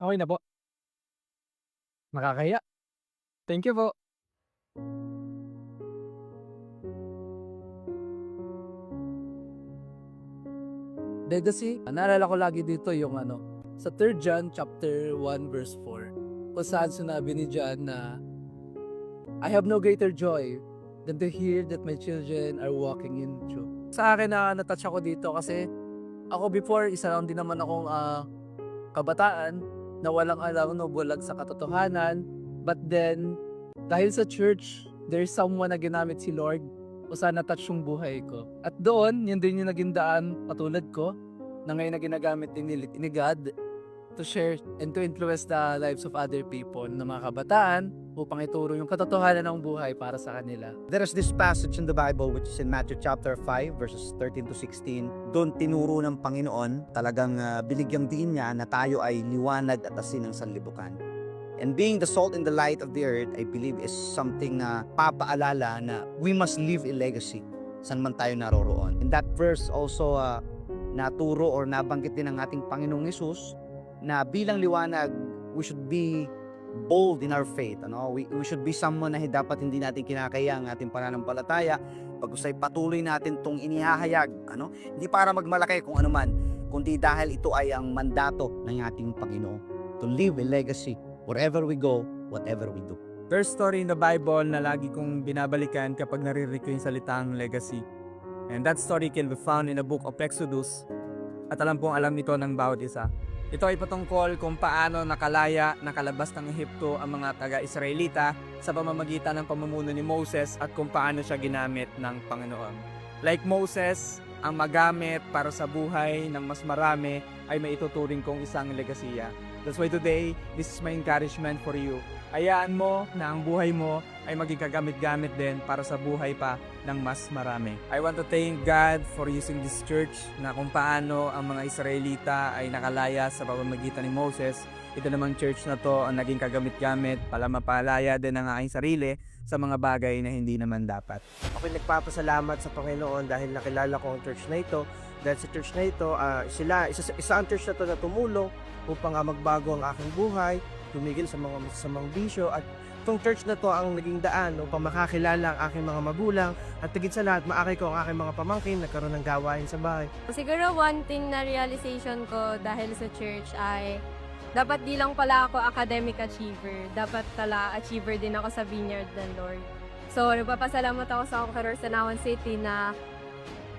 Okey na po. Nakakahiya. Thank you po. Legacy, naalala ko lagi dito yung sa 3 John chapter 1 verse 4, kung saan sinabi ni John na, "I have no greater joy than to hear that my children are walking in truth." Sa akin na-touch ako dito kasi ako before, isa lang din naman akong kabataan na walang alam 'no, bulag sa katotohanan. But then, dahil sa church, there's someone na ginamit si Lord kung saan na-touch yung buhay ko. At doon, yun din yung naging daan katulad ko na ngayon na ginagamit din ni God to share and to influence the lives of other people na mga kabataan upang ituro yung katotohanan ng buhay para sa kanila. There is this passage in the Bible which is in Matthew chapter 5 verses 13 to 16. Doon tinuro ng Panginoon, talagang binigyang diin niya na tayo ay liwanag at asin ng sanlibutan. And being the salt and the light of the earth, I believe is something na papaalala na we must leave a legacy saan man tayo naroroon. In that verse also naturo or nabanggit din ng ating Panginoong Hesus na bilang liwanag, we should be bold in our faith. We should be someone na dapat hindi natin kinakaya ang ating pananampalataya. Pag-usay patuloy natin itong inihahayag. Hindi para magmalaki kung ano man, kundi dahil ito ay ang mandato ng ating Panginoon. To leave a legacy wherever we go, whatever we do. There's story in the Bible na lagi kong binabalikan kapag naririnig ko yung salitang legacy. And that story can be found in the book of Exodus. At alam nito ng bawat isa. Ito ay patungkol kung paano nakalabas ng Ehipto ang mga taga-Israelita sa pamamagitan ng pamumuno ni Moses at kung paano siya ginamit ng Panginoon. Like Moses, ang magamit para sa buhay ng mas marami ay maituturing kong isang legasiya. That's why today, this is my encouragement for you. Hayaan mo na ang buhay mo ay maging kagamit-gamit din para sa buhay pa ng mas marami. I want to thank God for using this church na kung paano ang mga Israelita ay nakalaya sa pamamagitan ni Moses. Ito namang church na to ang naging kagamit-gamit para mapalaya din ang aking sarili sa mga bagay na hindi naman dapat. Ako'y nagpapasalamat sa Panginoon dahil nakilala ko ang church na ito. Dahil sa church na ito, isa ang church na ito na tumulong upang magbago ang aking buhay, tumigil sa mga masasamang bisyo, at itong church na to ang naging daan upang makakilala ang aking mga magulang at tigit sa lahat, maakay ko ang aking mga pamangkin, nagkaroon ng gawain sa bahay. Siguro one thing na realization ko dahil sa church ay dapat di lang pala ako academic achiever, dapat pala achiever din ako sa vineyard ng Lord. So, nagpapasalamat ako sa Sanawan City na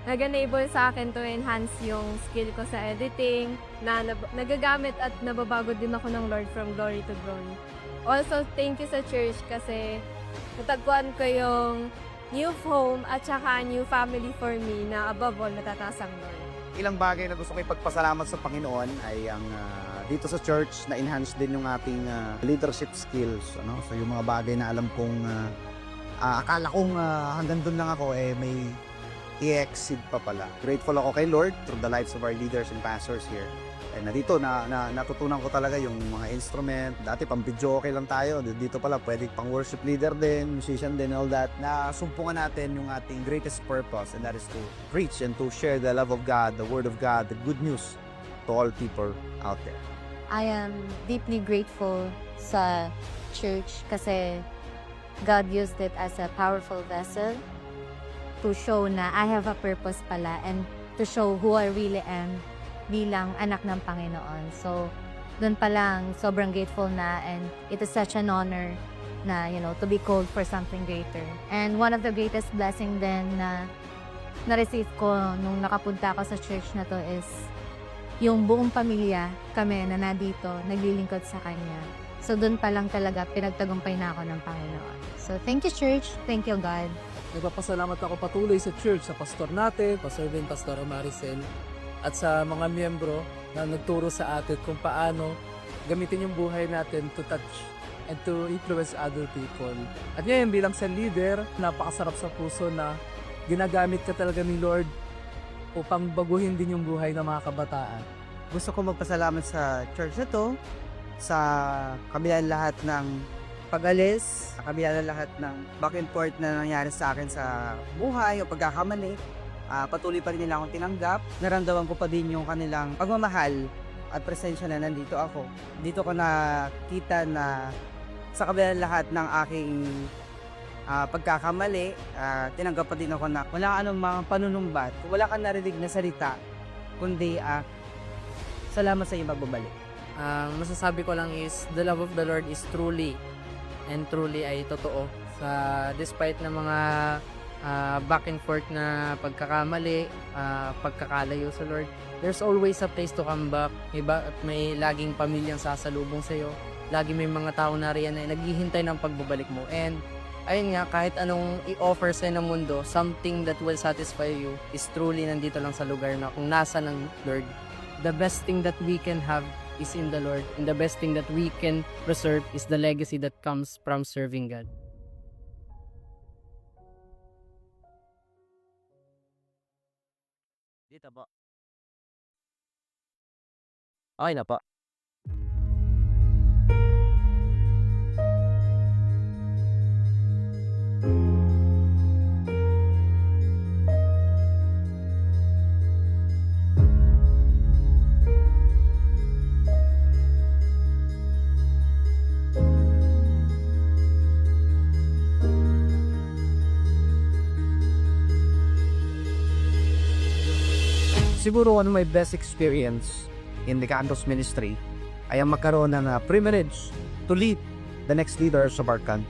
nag-enable sa akin to enhance yung skill ko sa editing, na nagagamit at nababago din ako ng Lord from glory to glory. Also, thank you sa church kasi natagpuan ko yung new home at saka new family for me na above all natataas ang Lord. Ilang bagay na gusto ko ipagpasalamat sa Panginoon ay ang dito sa church na enhance din yung ating leadership skills. So yung mga bagay na alam kong akala kong hanggang doon lang ako may i-exceed pa pala. Grateful ako kay Lord through the lives of our leaders and pastors here. And dito natutunan ko talaga yung mga instrument. Dati pang video okay lang tayo. Dito pala pwede pang worship leader din, musician din, all that. Nasumpungan natin yung ating greatest purpose, and that is to preach and to share the love of God, the word of God, the good news to all people out there. I am deeply grateful sa church kasi God used it as a powerful vessel to show na I have a purpose pala and to show who I really am bilang anak ng Panginoon. So, doon pa lang sobrang grateful na, and it is such an honor na, to be called for something greater. And one of the greatest blessing din na na-receive ko nung nakapunta ako sa church na to is yung buong pamilya kami na nandito, naglilingkod sa Kanya. So, doon pa lang talaga pinagtagumpay na ako ng Panginoon. So, thank you church, thank you God. Nagpapasalamat ako patuloy sa church, sa pastor natin, Pastor Ben, Pastor Maricel, at sa mga miyembro na nagturo sa atin kung paano gamitin yung buhay natin to touch and to influence other people. At ngayon bilang sa leader, napakasarap sa puso na ginagamit ka talaga ni Lord upang baguhin din yung buhay ng mga kabataan. Gusto ko magpasalamat sa church na to, sa kabila lahat ng pag-alis, sa kabila lahat ng back and forth na nangyari sa akin sa buhay o pagkakamali. Patuloy pa rin nila akong tinanggap. Naramdaman ko pa din yung kanilang pagmamahal at presensya na nandito ako. Dito ko nakita na sa kabila ng lahat ng aking pagkakamali, tinanggap pa din ako na wala ka ng mga panunumbat, wala kang narinig na salita, kundi salamat sa iyong pagbabalik. Ang masasabi ko lang is the love of the Lord is truly and truly ay totoo. Sa despite ng mga back and forth na pagkakamali, pagkakalayo sa Lord, there's always a place to come back. Iba at may laging pamilyang sasalubong sa iyo. Lagi may mga tao na riyan na naghihintay ng pagbabalik mo. And ayun nga, kahit anong i-offer sa'yo ng mundo, something that will satisfy you is truly nandito lang sa lugar na kung nasa ng Lord. The best thing that we can have is in the Lord. And the best thing that we can preserve is the legacy that comes from serving God. Dito po. Okay na po. Siguro one of my best experience in the campus ministry ay ang magkaroon ng privilege to lead the next leaders of our country.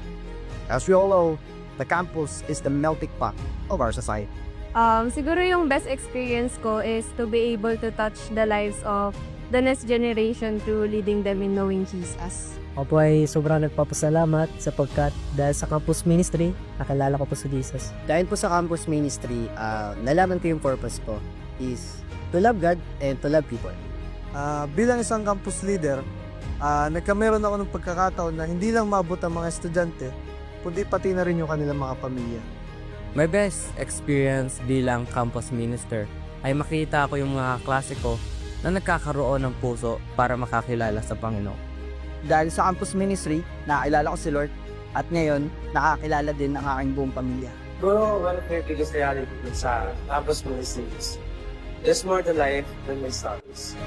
As we all know, the campus is the melting pot of our society. Siguro yung best experience ko is to be able to touch the lives of the next generation through leading them in knowing Jesus. Ako po ay sobrang nagpapasalamat sapagkat dahil sa campus ministry, nakilala ko po si Jesus. Dahil po sa campus ministry, nalaman ko yung purpose ko is to love God and to love people. Bilang isang campus leader, nagkameron ako ng pagkakataon na hindi lang maabot ang mga estudyante, kundi pati na rin yung kanilang mga pamilya. My best experience bilang campus minister ay makita ko yung mga klase ko na nagkakaroon ng puso para makakilala sa Panginoon. Dahil sa campus ministry, nakakilala ko si Lord at ngayon, nakakilala din ang aking buong pamilya. Bro, one of my biggest reality sa campus ministry is there's more to life than my studies.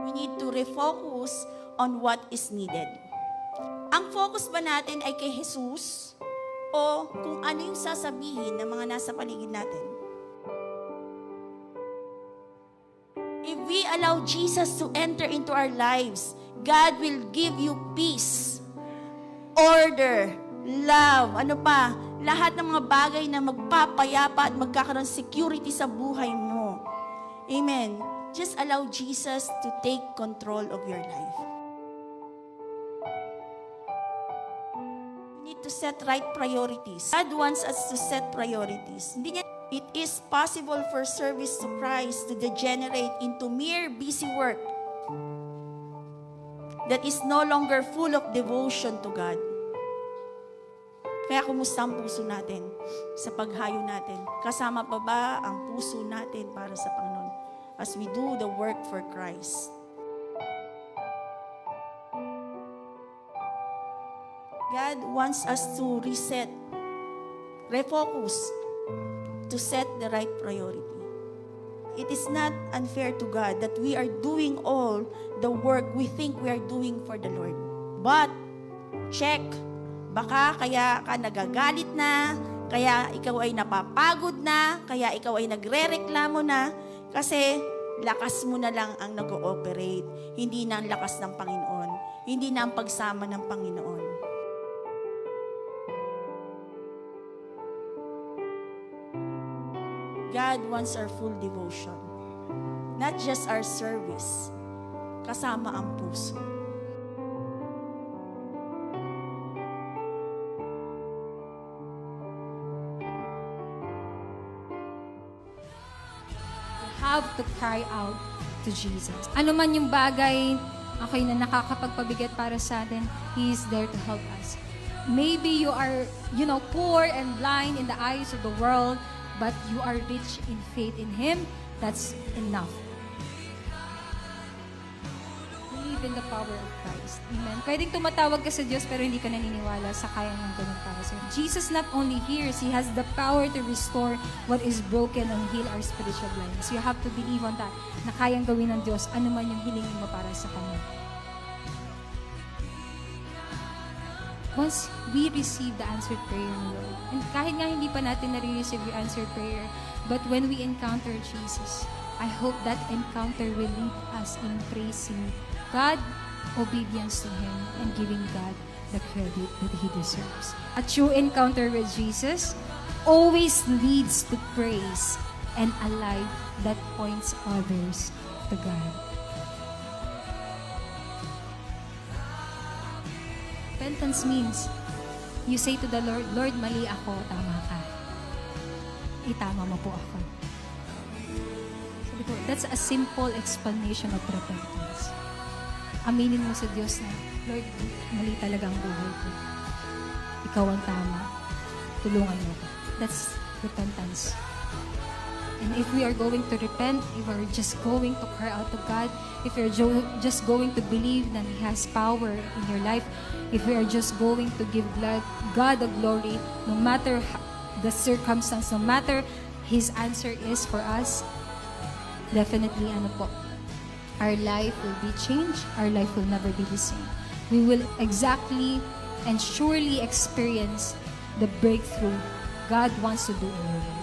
We need to refocus on what is needed. Ang focus ba natin ay kay Jesus o kung ano yung sasabihin ng mga nasa paligid natin? If we allow Jesus to enter into our lives, God will give you peace, order, love, ano pa, lahat ng mga bagay na magpapayapa at magkakaroon security sa buhay mo. Amen. Just allow Jesus to take control of your life. You need to set right priorities. God wants us to set priorities. It is possible for service to Christ to degenerate into mere busy work that is no longer full of devotion to God. Kaya kumusta ang puso natin sa paghayo natin? Kasama pa ba ang puso natin para sa Panginoon? As we do the work for Christ. God wants us to reset, refocus, to set the right priority. It is not unfair to God that we are doing all the work we think we are doing for the Lord. But, check, baka kaya ka nagagalit na, kaya ikaw ay napapagod na, kaya ikaw ay nagrereklamo na, kasi lakas mo na lang ang nag-ooperate. Hindi na ang lakas ng Panginoon. Hindi na ang pagsama ng Panginoon. God wants our full devotion. Not just our service. Kasama ang puso. have to cry out to Jesus. Ano man yung bagay, okay, na nakakapagpabigat para sa atin, He is there to help us. Maybe you are, poor and blind in the eyes of the world, but you are rich in faith in Him. That's enough. Believe in the power of Christ. Amen. Pwedeng tumatawag ka sa Diyos pero hindi ka naniniwala sa kaya ng ganun para sa'yo. Jesus not only hears, He has the power to restore what is broken and heal our spiritual blindness. You have to believe on that, na kayang gawin ng Diyos ano man yung hilingin mo para sa Kanya. Once we receive the answered prayer ng Lord, and kahit nga hindi pa natin nare-receive yung answered prayer, but when we encounter Jesus, I hope that encounter will lead us in praising God, obedience to Him, and giving God the credit that He deserves. A true encounter with Jesus always leads to praise and a life that points others to God. Repentance means you say to the Lord, Lord, mali ako, tama ka. Itama mo po ako. Sabi ko, that's a simple explanation of repentance. Aminin mo sa Diyos na, Lord, mali talaga ang buhay ko. Ikaw ang tama. Tulungan mo ko. That's repentance. And if we are going to repent, if we're just going to cry out to God, if you're just going to believe that He has power in your life, if we are just going to give God the glory, no matter the circumstance, no matter His answer is for us, definitely, our life will be changed. Our life will never be the same. We will exactly and surely experience the breakthrough God wants to do in your life.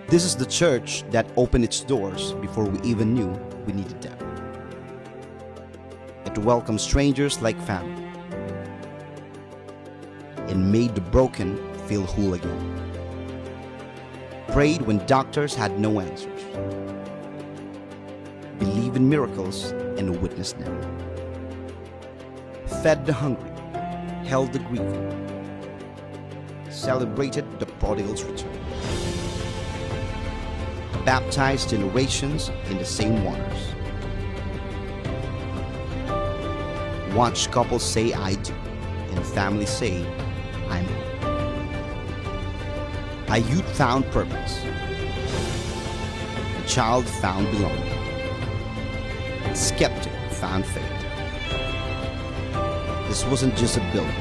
This is the church that opened its doors before we even knew we needed them. It welcomed strangers like family and made the broken feel whole again. Prayed when doctors had no answers. Believed in miracles and witnessed them. Fed the hungry, held the grieving, celebrated the prodigal's return. Baptized generations in the same waters. Watch couples say I do, and families say I'm home. A youth found purpose. A child found belonging. A skeptic found faith. This wasn't just a building.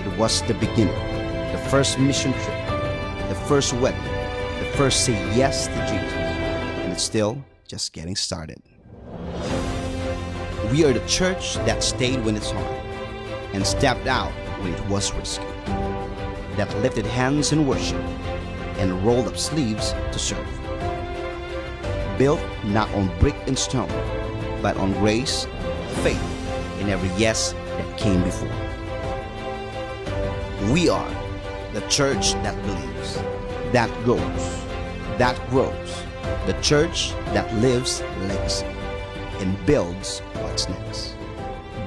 It was the beginning, the first mission trip, the first wedding, the first say yes to Jesus, and it's still just getting started. We are the church that stayed when it's hard and stepped out when it was risky, that lifted hands in worship and rolled up sleeves to serve. Built not on brick and stone, but on grace, faith, and every yes that came before. We are the church that believes, that goes, that grows, the church that lives legacy and builds what's next.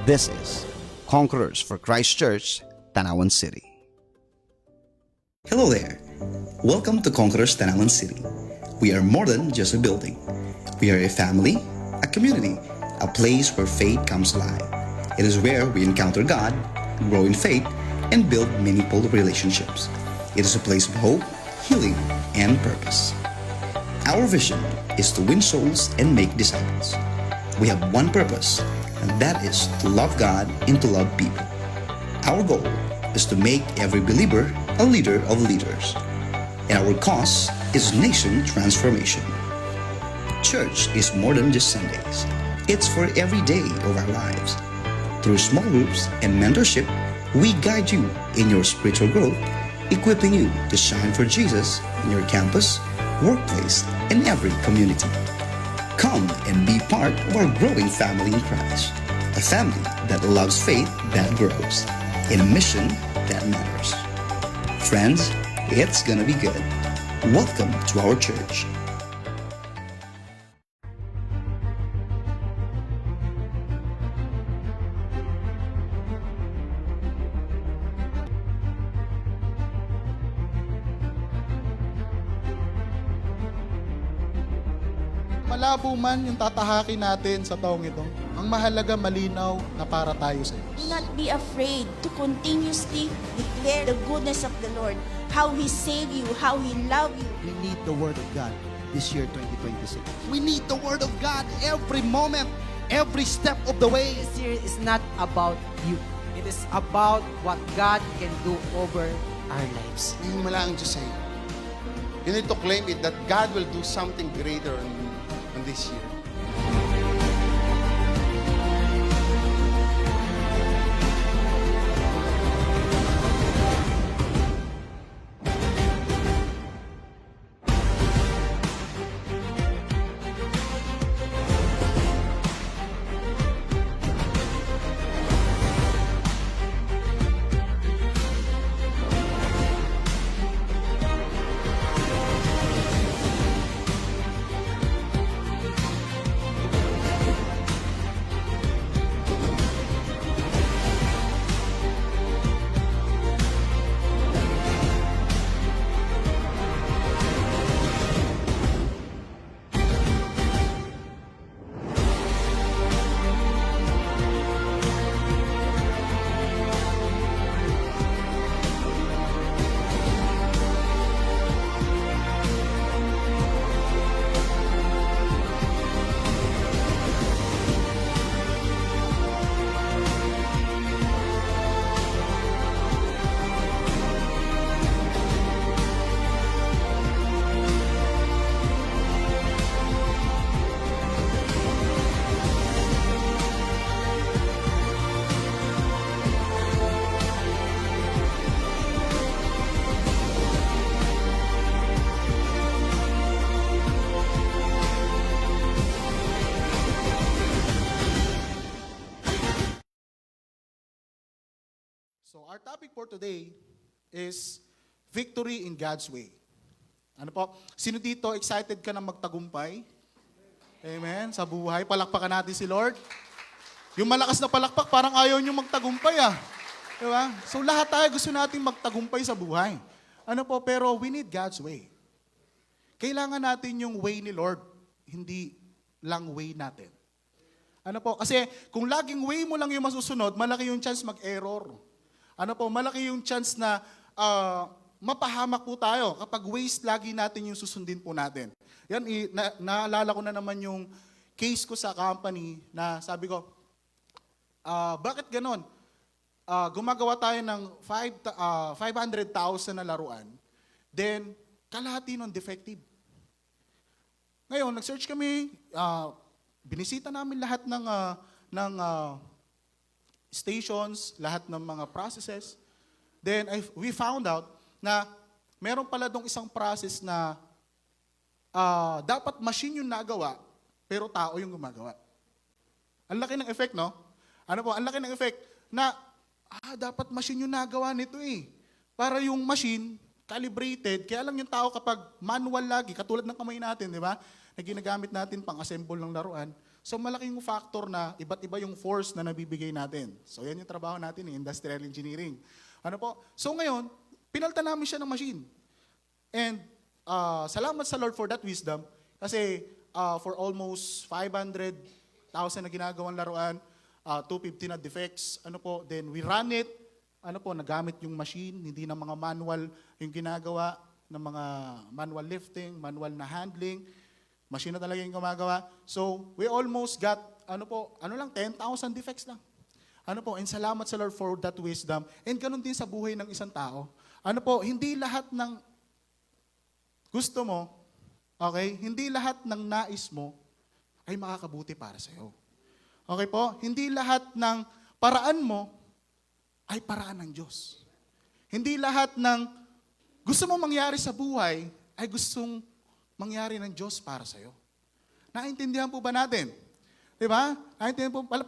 This is Conquerors for Christ Church, Tanawan City. Hello there. Welcome to Conquerors Tanawan City. We are more than just a building. We are a family, a community, a place where faith comes alive. It is where we encounter God, grow in faith, and build meaningful relationships. It is a place of hope, healing, and purpose. Our vision is to win souls and make disciples. We have one purpose, and that is to love God and to love people. Our goal is to make every believer a leader of leaders. And our cause is nation transformation. Church is more than just Sundays. It's for every day of our lives. Through small groups and mentorship, we guide you in your spiritual growth, equipping you to shine for Jesus in your campus, workplace, and every community. Come and be part of our growing family in Christ, a family that loves faith that grows, in a mission that matters. Friends, it's gonna be good. Welcome to our church. Malabo man yung tatahakin natin sa taong ito, ang mahalaga malinaw na para tayo sa Diyos. Do not be afraid to continuously declare the goodness of the Lord, how He saved you, how He loved you. We need the Word of God this year, 2026. We need the Word of God every moment, every step of the way. This year is not about you. It is about what God can do over our lives. Yun mo lang to say. You need to claim it that God will do something greater on this year. So our topic for today is victory in God's way. Ano po? Sino dito excited ka na magtagumpay? Amen. Sa buhay, palakpakan natin si Lord. Yung malakas na palakpak, parang ayaw nyo magtagumpay ah. Diba? So lahat tayo gusto natin magtagumpay sa buhay. Ano po? Pero we need God's way. Kailangan natin yung way ni Lord, hindi lang way natin. Ano po? Kasi kung laging way mo lang yung masusunod, malaki yung chance mag-error. Ano po? Malaki yung chance na mapahamak po tayo kapag ways lagi natin yung susundin po natin. Yan, naalala ko na naman yung case ko sa company na sabi ko, bakit ganon? Gumagawa tayo ng 500,000 na laruan, then kalahati nun defective. Ngayon, nag-search kami, binisita namin lahat ng stations, lahat ng mga processes. Then we found out na meron pala dong isang process na dapat machine yung nagawa, pero tao yung gumagawa. Ang laki ng effect, no? Ano po? Ang laki ng effect na dapat machine yung nagawa nito eh. Para yung machine, calibrated, kaya lang yung tao kapag manual lagi, katulad ng kamay natin, di ba? Na ginagamit natin pang assemble ng laruan. So malaking factor na iba't iba yung force na nabibigay natin. So yan yung trabaho natin, industrial engineering. Ano po? So ngayon, pinalta namin siya ng machine. And salamat sa Lord for that wisdom. Kasi for almost 500,000 na ginagawang laruan, 250 na defects, ano po, then we run it, ano po, nagamit yung machine, hindi na mga manual yung ginagawa, ng mga manual lifting, manual na handling, machine na talaga yung gumagawa. So, we almost got, 10,000 defects lang. Ano po, and salamat sa Lord for that wisdom. And ganun din sa buhay ng isang tao. Ano po, hindi lahat ng gusto mo, okay, hindi lahat ng nais mo ay makakabuti para sa'yo. Okay po? Hindi lahat ng paraan mo ay paraan ng Diyos. Hindi lahat ng gusto mo mangyari sa buhay ay gustong mangyari ng Diyos para sa'yo. Naintindihan po ba natin? Diba?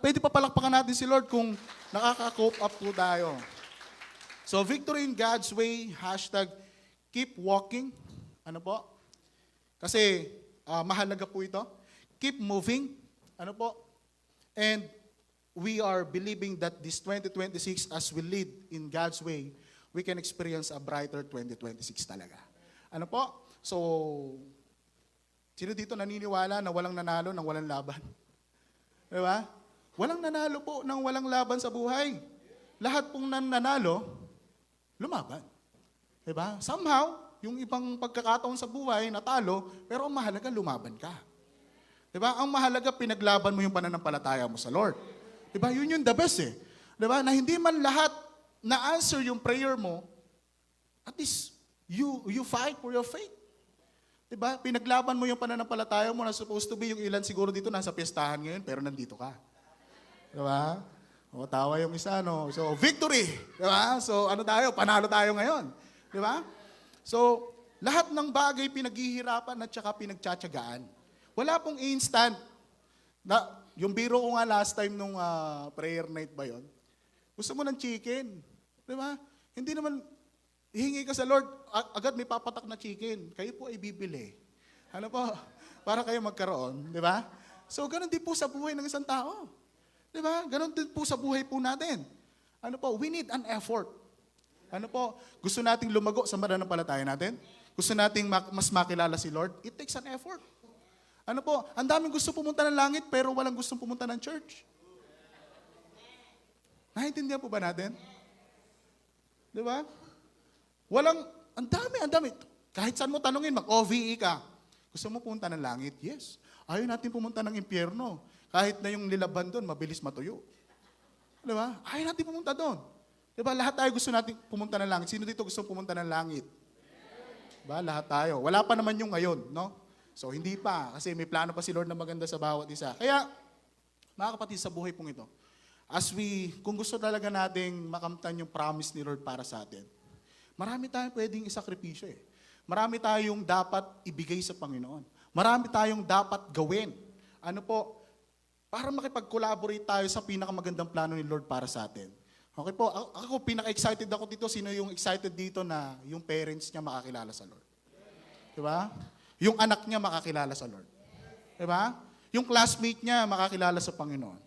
Pwede pa palakpakan natin si Lord kung nakaka-cope up po tayo. So, victory in God's way, #keep walking. Ano po? Kasi mahalaga po ito. Keep moving. Ano po? And we are believing that this 2026, as we lead in God's way, we can experience a brighter 2026 talaga. Ano po? So, sino dito naniniwala na walang nanalo ng walang laban? Diba? Walang nanalo po ng walang laban sa buhay. Lahat pong nananalo, lumaban. Diba? Somehow, yung ibang pagkakataon sa buhay, natalo, pero ang mahalaga, lumaban ka. Diba? Ang mahalaga, pinaglaban mo yung pananampalataya mo sa Lord. Diba? Yun yung the best eh. Diba? Na hindi man lahat na-answer yung prayer mo, at least, you fight for your faith. Diba? Pinaglaban mo yung pananampalataya mo na supposed to be yung ilan siguro dito nasa piyestahan ngayon pero nandito ka. Diba? O, tawa yung isa, no? So, victory! Diba? So, ano tayo? Panalo tayo ngayon. Diba? So, lahat ng bagay pinaghihirapan at saka pinagtsatsagaan. Wala pong instant. Yung biro ko nga last time nung prayer night ba yon? Gusto mo ng chicken. Diba? Hindi naman, hihingi ka sa Lord, agad may papatak na chicken. Kayo po ay bibili. Ano po? Para kayo magkaroon. Di ba? So, ganun din po sa buhay ng isang tao. Di ba? Ganun din po sa buhay po natin. Ano po? We need an effort. Ano po? Gusto nating lumago sa mananampalataya natin? Gusto nating mas makilala si Lord? It takes an effort. Ano po? Ang daming gusto pumunta ng langit pero walang gustong pumunta ng church. Naintindihan po ba natin? Di ba? Ang dami. Kahit saan mo tanungin, mag-OVE ka. Gusto mo pumunta ng langit? Yes. Ayaw natin pumunta ng impyerno. Kahit na yung lilaban doon, mabilis matuyo. Di ba? Ayaw natin pumunta doon. Di ba? Lahat tayo gusto natin pumunta ng langit. Sino dito gusto pumunta ng langit? Di ba? Lahat tayo. Wala pa naman yung ngayon, no? So, hindi pa. Kasi may plano pa si Lord na maganda sa bawat isa. Kaya, mga kapatid, sa buhay pong ito, kung gusto talaga nating makamtan yung promise ni Lord para sa atin, marami tayong pwedeng isakripisyo eh. Marami tayong dapat ibigay sa Panginoon. Marami tayong dapat gawin. Ano po? Para makipag-collaborate tayo sa pinakamagandang plano ni Lord para sa atin. Okay po? Ako, pinaka-excited ako dito. Sino yung excited dito na yung parents niya makakilala sa Lord? Diba? Yung anak niya makakilala sa Lord. Diba? Yung classmate niya makakilala sa Panginoon.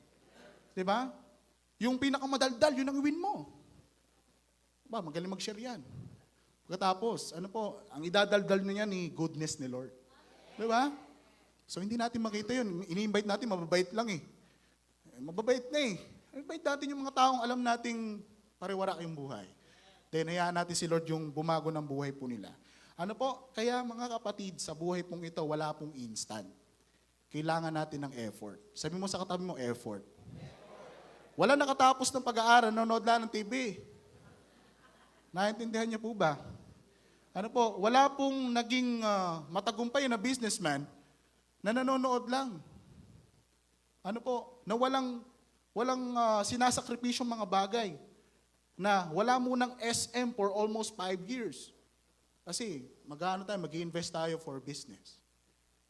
Diba? Yung pinakamadaldal, yun ang win mo. Ba, magaling mag-share yan. Pagkatapos, ano po, ang idadaldal niya ni goodness ni Lord. Di ba? So, hindi natin makita yun. Ini-invite natin, mababait lang eh. Mababait na eh. Invite natin yung mga taong alam nating pariwara yung buhay. Then, hayaan natin si Lord yung bumago ng buhay po nila. Ano po? Kaya mga kapatid, sa buhay pong ito, wala pong instant. Kailangan natin ng effort. Sabi mo sa katabi mo, effort. Wala nakatapos ng pag-aaral, nanonood lang ng TV. Naintindihan niyo po ba? Ano po, wala pong naging matagumpay na businessman na nanonood lang. Ano po, na walang sinasakripisyong mga bagay. Na wala munang SM for almost 5 years. Kasi mag-i-invest tayo for business.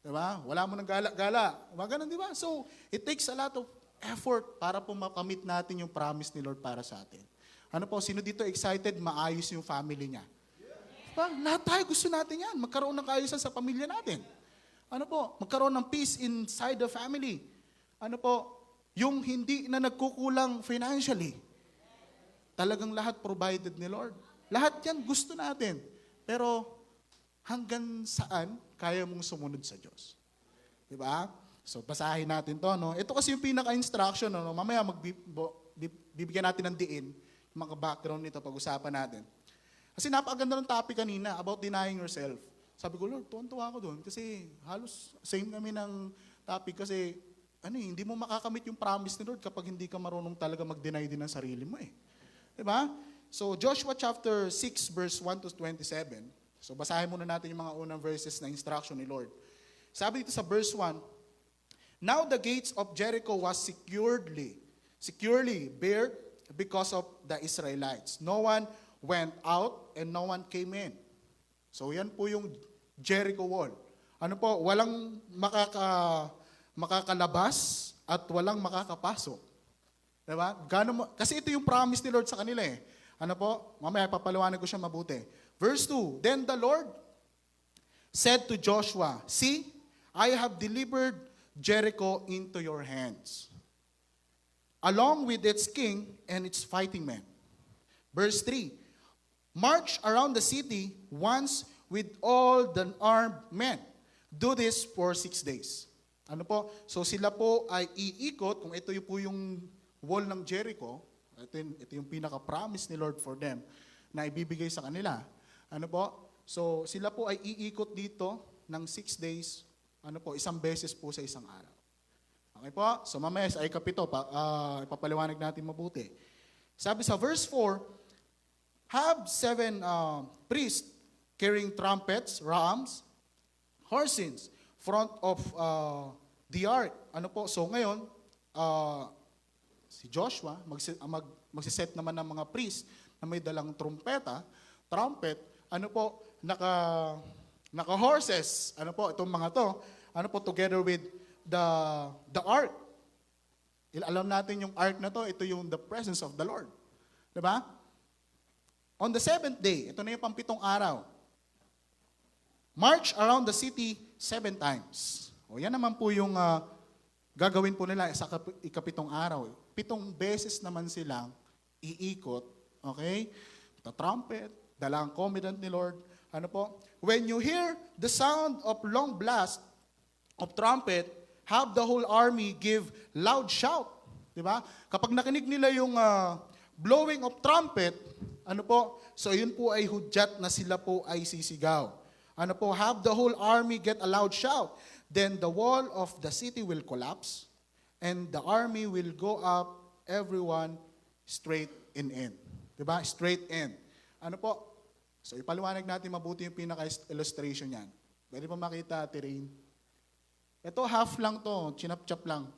Diba? Wala mo ng gala-gala. Ganun, diba? So, it takes a lot of effort para po makamit natin yung promise ni Lord para sa atin. Ano po, sino dito excited maayos yung family niya? Diba? Lahat tayo gusto natin yan. Magkaroon ng kaayusan sa pamilya natin. Ano po, magkaroon ng peace inside the family. Ano po, yung hindi na nagkukulang financially. Talagang lahat provided ni Lord. Lahat yan gusto natin. Pero hanggang saan kaya mong sumunod sa Diyos? Diba? So, basahin natin to. No? Ito kasi yung pinaka-instruction. No? Mamaya bibigyan natin ng diin. Yung mga background nito, pag-usapan natin. Kasi napakaganda ng topic kanina about denying yourself. Sabi ko, Lord, tuwan-tuwa ako doon. Kasi halos same kami ng topic kasi hindi mo makakamit yung promise ni Lord kapag hindi ka marunong talaga mag-deny din ng sarili mo eh. Diba? So Joshua chapter 6 verse 1 to 27. So basahin muna natin yung mga unang verses na instruction ni Lord. Sabi dito sa verse 1, "Now the gates of Jericho was securely barred because of the Israelites. No one went out and no one came in." So yan po yung Jericho wall. Ano po, walang makakalabas at walang makakapasok. Diba? Kasi ito yung promise ni Lord sa kanila eh. Ano po? Mamaya papaliwanag ko siya mabuti. Verse 2, "Then the Lord said to Joshua, 'See, I have delivered Jericho into your hands, along with its king and its fighting men.'" Verse 3, "March around the city once with all the armed men. Do this for 6 days." Ano po? So sila po ay iikot, kung ito po yung wall ng Jericho, ito yung pinaka-promise ni Lord for them na ibibigay sa kanila. Ano po? So sila po ay iikot dito ng 6 days, ano po, isang beses po sa isang araw. Okay po? So mamaya sa ikapito, ipapaliwanag natin mabuti. Sabi sa verse 4, "Have 7 priests carrying trumpets, rams, horsens, front of the ark." Ano po? So ngayon, si Joshua, magsiset naman ng mga priest na may dalang trumpet, ano po, naka-horses, ano po, itong mga to, ano po, together with the ark. Alam natin yung ark na to, ito yung the presence of the Lord. Diba? On the 7th day, ito na yung pampitong araw, "March around the city 7 times. O yan naman po yung gagawin po nila sa ikapitong araw. 7 beses naman silang iikot. Okay? The trumpet, dalang covenant ni Lord. Ano po? "When you hear the sound of long blast of trumpet, have the whole army give loud shout." Diba? Kapag nakinig nila yung blowing of trumpet, ano po? So yun po ay hudyat na sila po ay sisigaw. Ano po, "Have the whole army get a loud shout. Then the wall of the city will collapse, and the army will go up, everyone straight in." Diba? Straight in. Ano po? So ipaliwanag natin mabuti yung pinaka-illustration yan. Pwede pa makita, Tirain? Ito, half lang to, chinap-chap lang.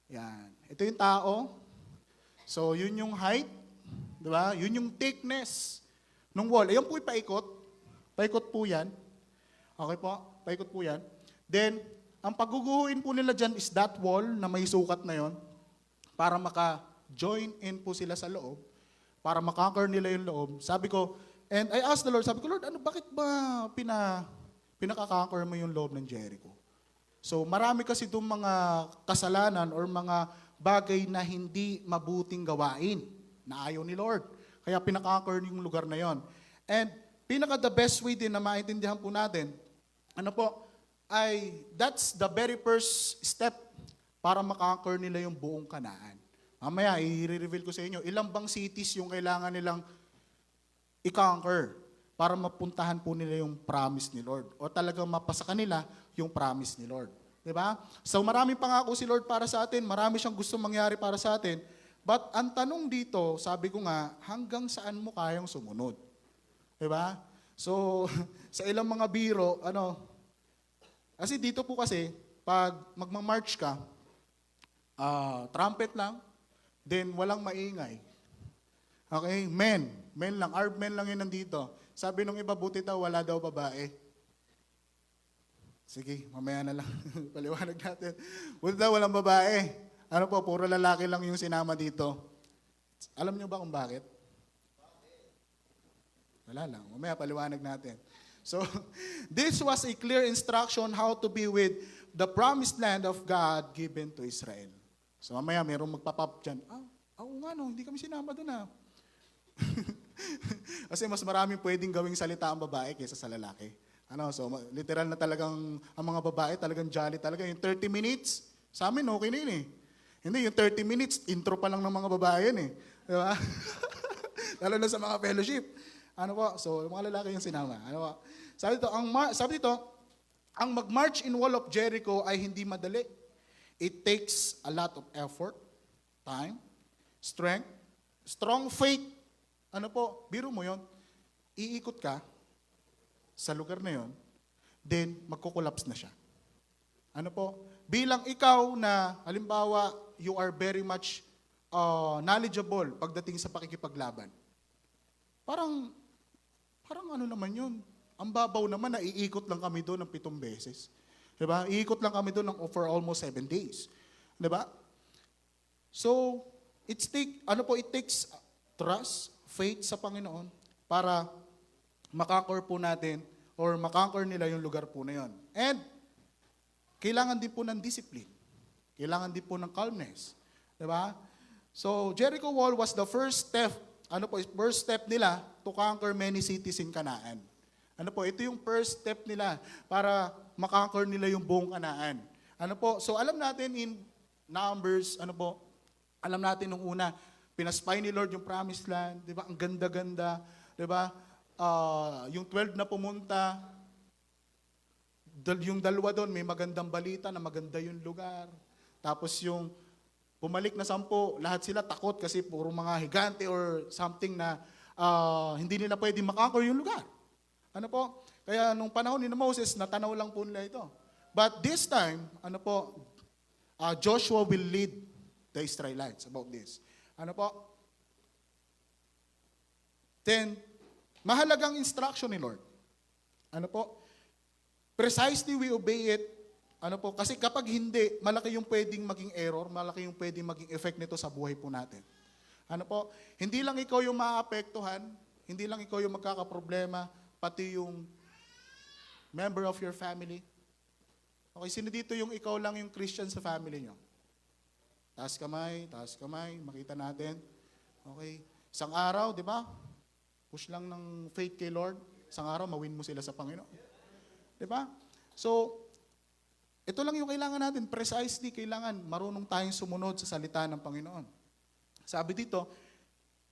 Yan. Ito yung tao. So yun yung height. Diba? Yun yung thickness ng wall. Ayun po yung paikot. Paikot po yan. Okay po? Paikot po yan. Then, ang pagguguhuin po nila dyan is that wall na may sukat na yon para maka-join in po sila sa loob, para makonquer nila yung loob. Sabi ko, and I asked the Lord, sabi ko, "Lord, bakit ba pinaka-conquer mo yung loob ng Jericho?" So, marami kasi itong mga kasalanan or mga bagay na hindi mabuting gawain na ayaw ni Lord. Kaya pinaka-conquer yung lugar na yon. And pinaka-the best way din na maintindihan po natin, ano po, ay that's the very first step para makonquer nila yung buong Kanaan. Mamaya, i-reveal ko sa inyo, ilang bang cities yung kailangan nilang i-conquer para mapuntahan po nila yung promise ni Lord o talagang mapasa kanila yung promise ni Lord. Diba? So maraming pangako si Lord para sa atin, marami siyang gusto mangyari para sa atin, but ang tanong dito, sabi ko nga, hanggang saan mo kayang sumunod? Diba? So, sa ilang mga biro, kasi dito po kasi, pag magmamarch ka, trumpet lang, then walang maingay. Okay? Men lang, armed men lang yun nandito. Sabi nung iba, buti daw, wala daw babae. Sige, mamaya na lang. Paliwanag natin. Buti daw, walang babae. Ano po, puro lalaki lang yung sinama dito. Alam niyo ba kung bakit? Wala lang. Mamaya paliwanag natin. So, this was a clear instruction how to be with the promised land of God given to Israel. So, mamaya mayroong magpapap dyan. Hindi kami sinama doon Kasi mas maraming pwedeng gawing salita ang babae kaysa sa lalaki. So, literal na talagang, ang mga babae talagang jolly talaga. Yung 30 minutes, sa amin okay na yun eh. Hindi, yung 30 minutes, intro pa lang ng mga babae yun eh. Diba? Lalo na sa mga fellowship. So, yung mga lalaki yung sinama. Sabi dito, ang mag-march in wall of Jericho ay hindi madali. it takes a lot of effort, time, strength, strong faith. Ano po, biro mo yon, iikot ka sa lugar na yon, then magkukulaps na siya. Ano po, bilang ikaw na, halimbawa, you are very much knowledgeable pagdating sa pakikipaglaban. Parang ano naman yun? Ang babaw naman na iikot lang kami doon ng 7 beses. Diba? Iikot lang kami doon for almost 7 days. Diba? So, it takes trust, faith sa Panginoon para makonquer po natin or makonquer nila yung lugar po na yun. And, kailangan din po ng discipline. Kailangan din po ng calmness. Diba? So, Jericho Wall was the first step nila to conquer many cities in Canaan. Ano po, ito yung first step nila para makonquer nila yung buong Canaan. Ano po, so alam natin in Numbers, alam natin nung una, pinaspy ni Lord yung promised land, di ba? Ang ganda-ganda, di ba? Yung 12 na pumunta, yung 2 doon, may magandang balita na maganda yung lugar. Tapos yung bumalik na 10, lahat sila takot kasi puro mga higante or something na hindi nila pwede makonquer yung lugar. Ano po? Kaya nung panahon ni Moses, natanaw lang po nila ito. But this time, Joshua will lead the Israelites about this. Ano po? Then, mahalagang instruction ni Lord. Ano po? Precisely we obey it. Ano po? Kasi kapag hindi, malaki yung pwedeng maging error, malaki yung pwedeng maging effect nito sa buhay po natin. Ano po? Hindi lang ikaw yung maapektuhan, hindi lang ikaw yung magkakaproblema, pati yung member of your family. Okay, sino dito yung ikaw lang yung Christian sa family nyo? Taas kamay, makita natin. Okay, isang araw, di ba? Push lang ng faith kay Lord, isang araw, mawin mo sila sa Panginoon. Di ba? So, ito lang yung kailangan natin, precisely kailangan marunong tayong sumunod sa salita ng Panginoon. Sabi dito,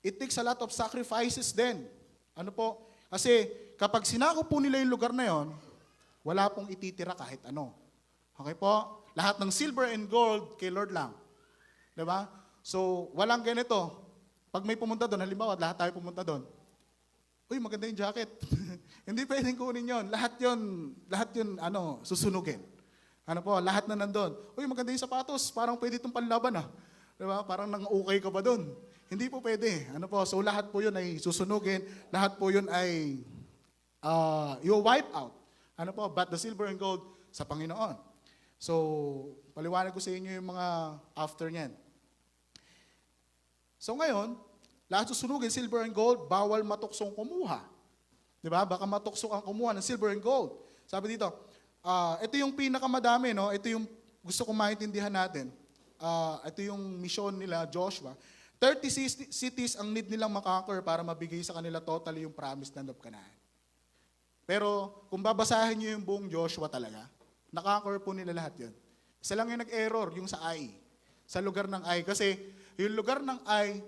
it takes a lot of sacrifices din. Ano po? Kasi kapag sinakop po nila yung lugar na yon, wala pong ititira kahit ano. Okay po? Lahat ng silver and gold kay Lord lang. Diba? So, walang ganito. Pag may pumunta doon, halimbawa, lahat tayo pumunta doon. Uy, maganda yung jacket. Hindi pwedeng kunin yon. Lahat yun, susunugin. Ano po, lahat na nandun. Uy, maganda yung sapatos. Parang pwede itong panlaban ah. Diba? Parang nang-okay ka ba doon? Hindi po pwede. Ano po, so lahat po yun ay susunugin. Lahat po yun ay you wipe out. Ano po, but the silver and gold sa Panginoon. So, paliwanag ko sa inyo yung mga after niyan. So ngayon, lahat susunugin, silver and gold, bawal matuksong kumuha. Diba? Baka matuksok ang kumuha ng silver and gold. Sabi dito, ito yung pinakamadami, no? Ito yung gusto kong maintindihan natin. Ito yung mission nila, Joshua. 30 cities ang need nilang makonquer para mabigay sa kanila totally yung promised land of Canaan. Pero kung babasahin niyo yung buong Joshua talaga, nakonquer po nila lahat yun. Isa lang yung nag-error, yung sa Ai. Sa lugar ng Ai. Kasi yung lugar ng Ai,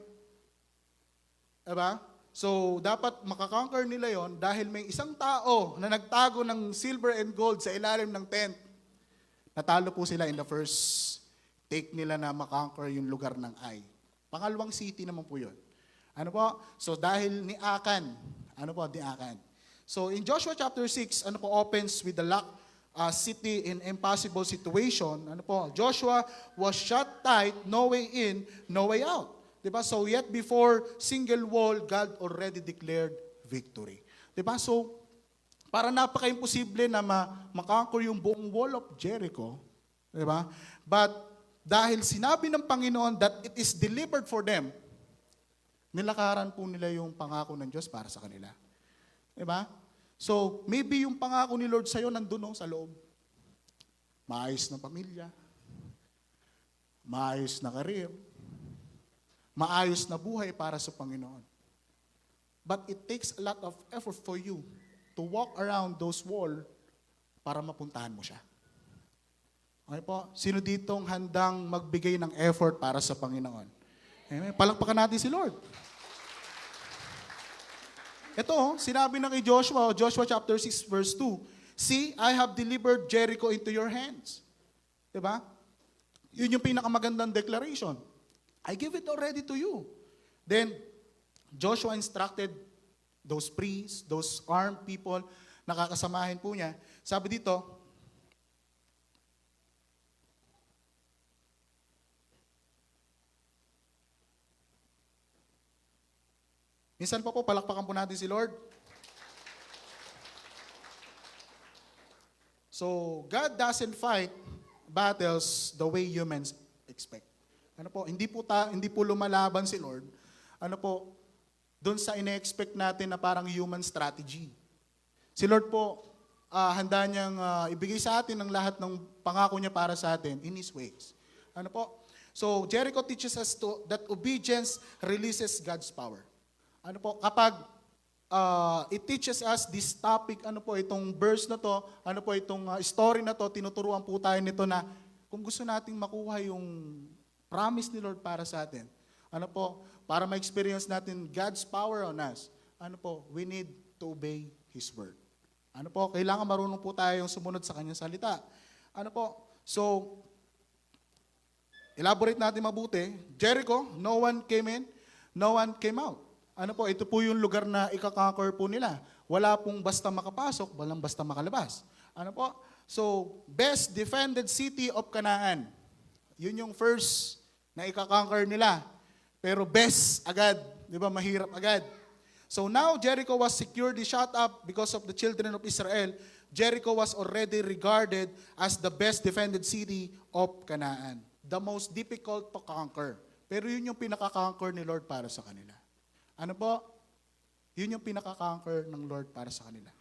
diba? So, dapat makakonquer nila yon dahil may isang tao na nagtago ng silver and gold sa ilalim ng tent. Natalo po sila in the first take nila na makonquer yung lugar ng Ai. Pangalawang city naman po yun. Ano po? So, dahil ni Akan. Ano po? Ni Akan. So, in Joshua chapter 6, opens with the locked city in impossible situation. Ano po? Joshua was shut tight, no way in, no way out. Diba? So, yet before single wall, God already declared victory. Diba? So, para napaka-imposible na makonquer yung buong wall of Jericho. Diba? But, dahil sinabi ng Panginoon that it is delivered for them, nilakaran po nila yung pangako ng Diyos para sa kanila. Diba? So, maybe yung pangako ni Lord sa'yo nandun sa loob. Maayos na pamilya, maayos na karir, maayos na buhay para sa Panginoon. But it takes a lot of effort for you to walk around those walls para mapuntahan mo siya. Okay po? Sino ditong handang magbigay ng effort para sa Panginoon? Amen. Palakpakan natin si Lord. Ito, sinabi na kay Joshua, Joshua chapter 6 verse 2, see, I have delivered Jericho into your hands. Diba? Yun yung pinakamagandang declaration. I give it already to you. Then, Joshua instructed those priests, those armed people, nakakasamahin po niya. Sabi dito, minsan pa po, palakpakan po natin si Lord. So, God doesn't fight battles the way humans expect. Ano po, hindi po lumalaban si Lord. Ano po, doon sa ine-expect natin na parang human strategy. Si Lord po, handa niyang ibigay sa atin ang lahat ng pangako niya para sa atin in His ways. Ano po? So, Jericho teaches us that obedience releases God's power. Ano po, kapag it teaches us this topic, ano po, itong verse na to, ano po, itong story na to, tinuturuan po tayo nito na kung gusto nating makuha yung promise ni Lord para sa atin, ano po, para ma-experience natin God's power on us, ano po, we need to obey His word. Ano po, kailangan marunong po tayo yung sumunod sa Kanyang salita. Ano po, so, elaborate natin mabuti. Jericho, no one came in, no one came out. Ano po, ito po yung lugar na ika-conquer po nila. Wala pong basta makapasok, walang basta makalabas. Ano po? So, best defended city of Canaan. Yun yung first na ika-conquer nila. Pero best agad, di ba, mahirap agad. So now Jericho was securely shut up because of the children of Israel. Jericho was already regarded as the best defended city of Canaan. The most difficult to conquer. Pero yun yung pinaka-conquer ni Lord para sa kanila. Ano po? Yun yung pinaka-conquer ng Lord para sa kanila.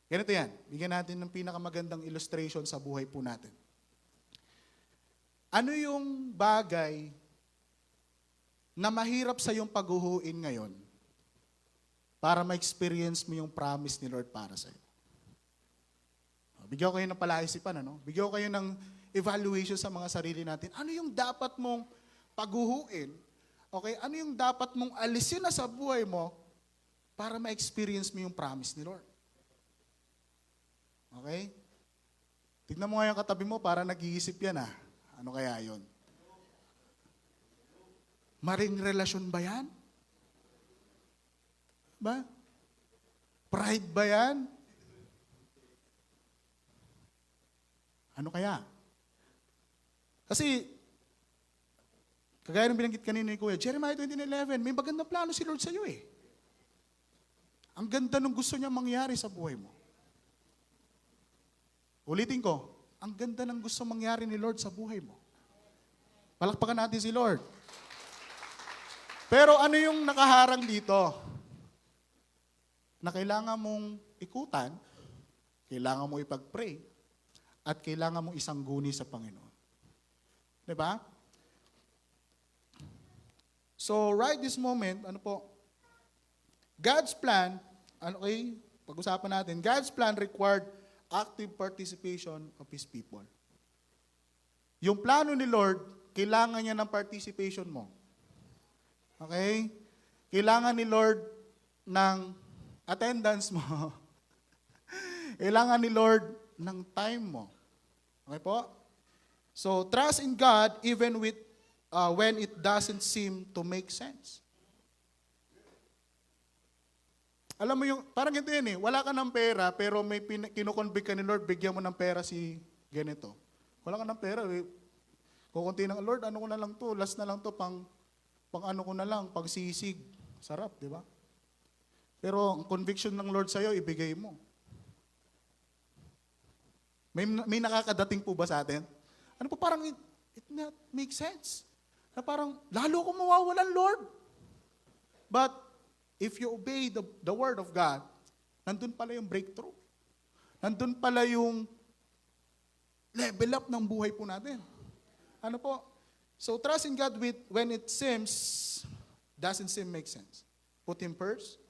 Ganito yan. Bigyan natin ng pinakamagandang illustration sa buhay po natin. Ano yung bagay na mahirap sa iyong paghuhuin ngayon para ma-experience mo yung promise ni Lord para sa iyo? Bigyan ko kayo ng palaisipan, ano? Bigyan ko kayo ng evaluation sa mga sarili natin. Ano yung dapat mong paghuhuin? Okay, ano yung dapat mong alisin na sa buhay mo para ma-experience mo yung promise ni Lord? Okay? Tignan mo nga yung katabi mo para nag-iisip yan ah. Ano kaya yon? Maring relasyon ba yan? Ba? Pride ba yan? Ano kaya? Kasi, kagaya ng binanggit kanina ni Kuya, Jeremiah 29:11, may magandang plano si Lord sa iyo eh. Ang ganda ng gusto niya mangyari sa buhay mo. Ulitin ko, ang ganda ng gusto mangyari ni Lord sa buhay mo. Palakpakan natin si Lord. Pero ano yung nakaharang dito? Na kailangan mong ikutan, kailangan mo ipag-pray, at kailangan mong isangguni sa Panginoon. Diba? So, right this moment, ano po, God's plan, okay, pag-usapan natin, God's plan required active participation of His people. Yung plano ni Lord, kailangan niya ng participation mo. Okay? Kailangan ni Lord ng attendance mo. Kailangan ni Lord ng time mo. Okay po? So, trust in God even when it doesn't seem to make sense. Alam mo yung, parang ganito yan eh, wala ka ng pera, pero may kinukonvict ka ni Lord, bigyan mo ng pera si ganito. Wala ka ng pera, eh. Kukunti ng Lord, ano ko na lang to, last na lang to, pang ano ko na lang, pang sisig. Sarap, di ba? Pero ang conviction ng Lord sa'yo, ibigay mo. May nakakadating po ba sa atin? Ano po, parang it not make sense. Na parang, lalo ko mawawalan, Lord. But, if you obey the word of God, nandun pala yung breakthrough. Nandun pala yung level up ng buhay po natin. Ano po? So, trust in God when it doesn't seem make sense. Put Him first,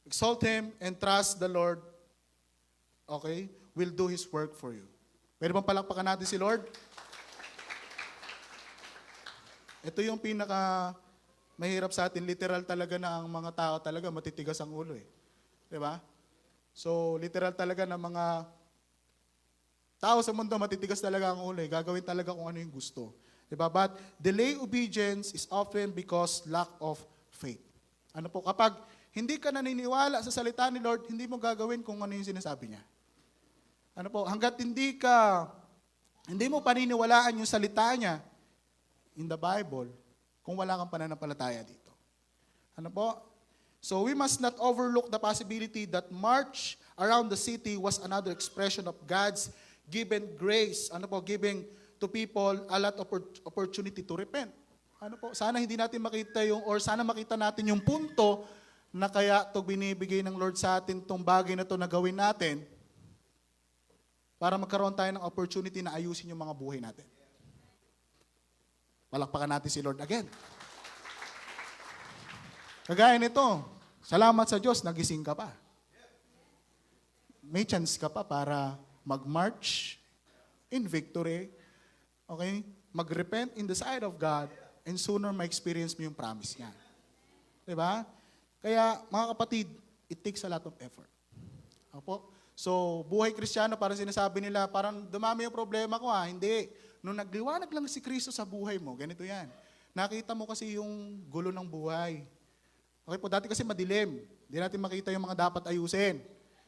exalt Him, and trust the Lord, okay, will do His work for you. Pwede bang palakpakan natin si Lord? Ito yung mahirap sa atin, literal talaga na ang mga tao talaga matitigas ang ulo eh. 'Di ba? So, literal talaga na mga Tao sa mundo, matitigas talaga ang ulo. Gagawin talaga kung ano yung gusto. Diba? But delay obedience is often because lack of faith. Ano po, kapag hindi ka naniniwala sa salita ni Lord, hindi mo gagawin kung ano yung sinasabi niya. Ano po, hanggat hindi mo paniniwalaan yung salita niya in the Bible, kung wala kang pananampalataya dito. Ano po? So we must not overlook the possibility that march around the city was another expression of God's given grace. Ano po, giving to people a lot of opportunity to repent. Ano po, sana hindi natin makita sana makita natin yung punto na kaya ito binibigay ng Lord sa atin itong bagay na ito na gawin natin para magkaroon tayo ng opportunity na ayusin yung mga buhay natin. Palakpakan natin si Lord again. Kagaya nito, salamat sa Diyos, nagising ka pa. May chance ka pa para mag-march in victory. Okay? Mag-repent in the sight of God and sooner ma-experience mo yung promise niya. Diba? Kaya, mga kapatid, it takes a lot of effort. Opo? So, buhay Kristiyano, parang sinasabi nila, parang dumami yung problema ko Hindi. Nung nagliwanag lang si Kristo sa buhay mo, ganito yan. Nakita mo kasi yung gulo ng buhay. Okay po, dati kasi madilim. Hindi natin makita yung mga dapat ayusin.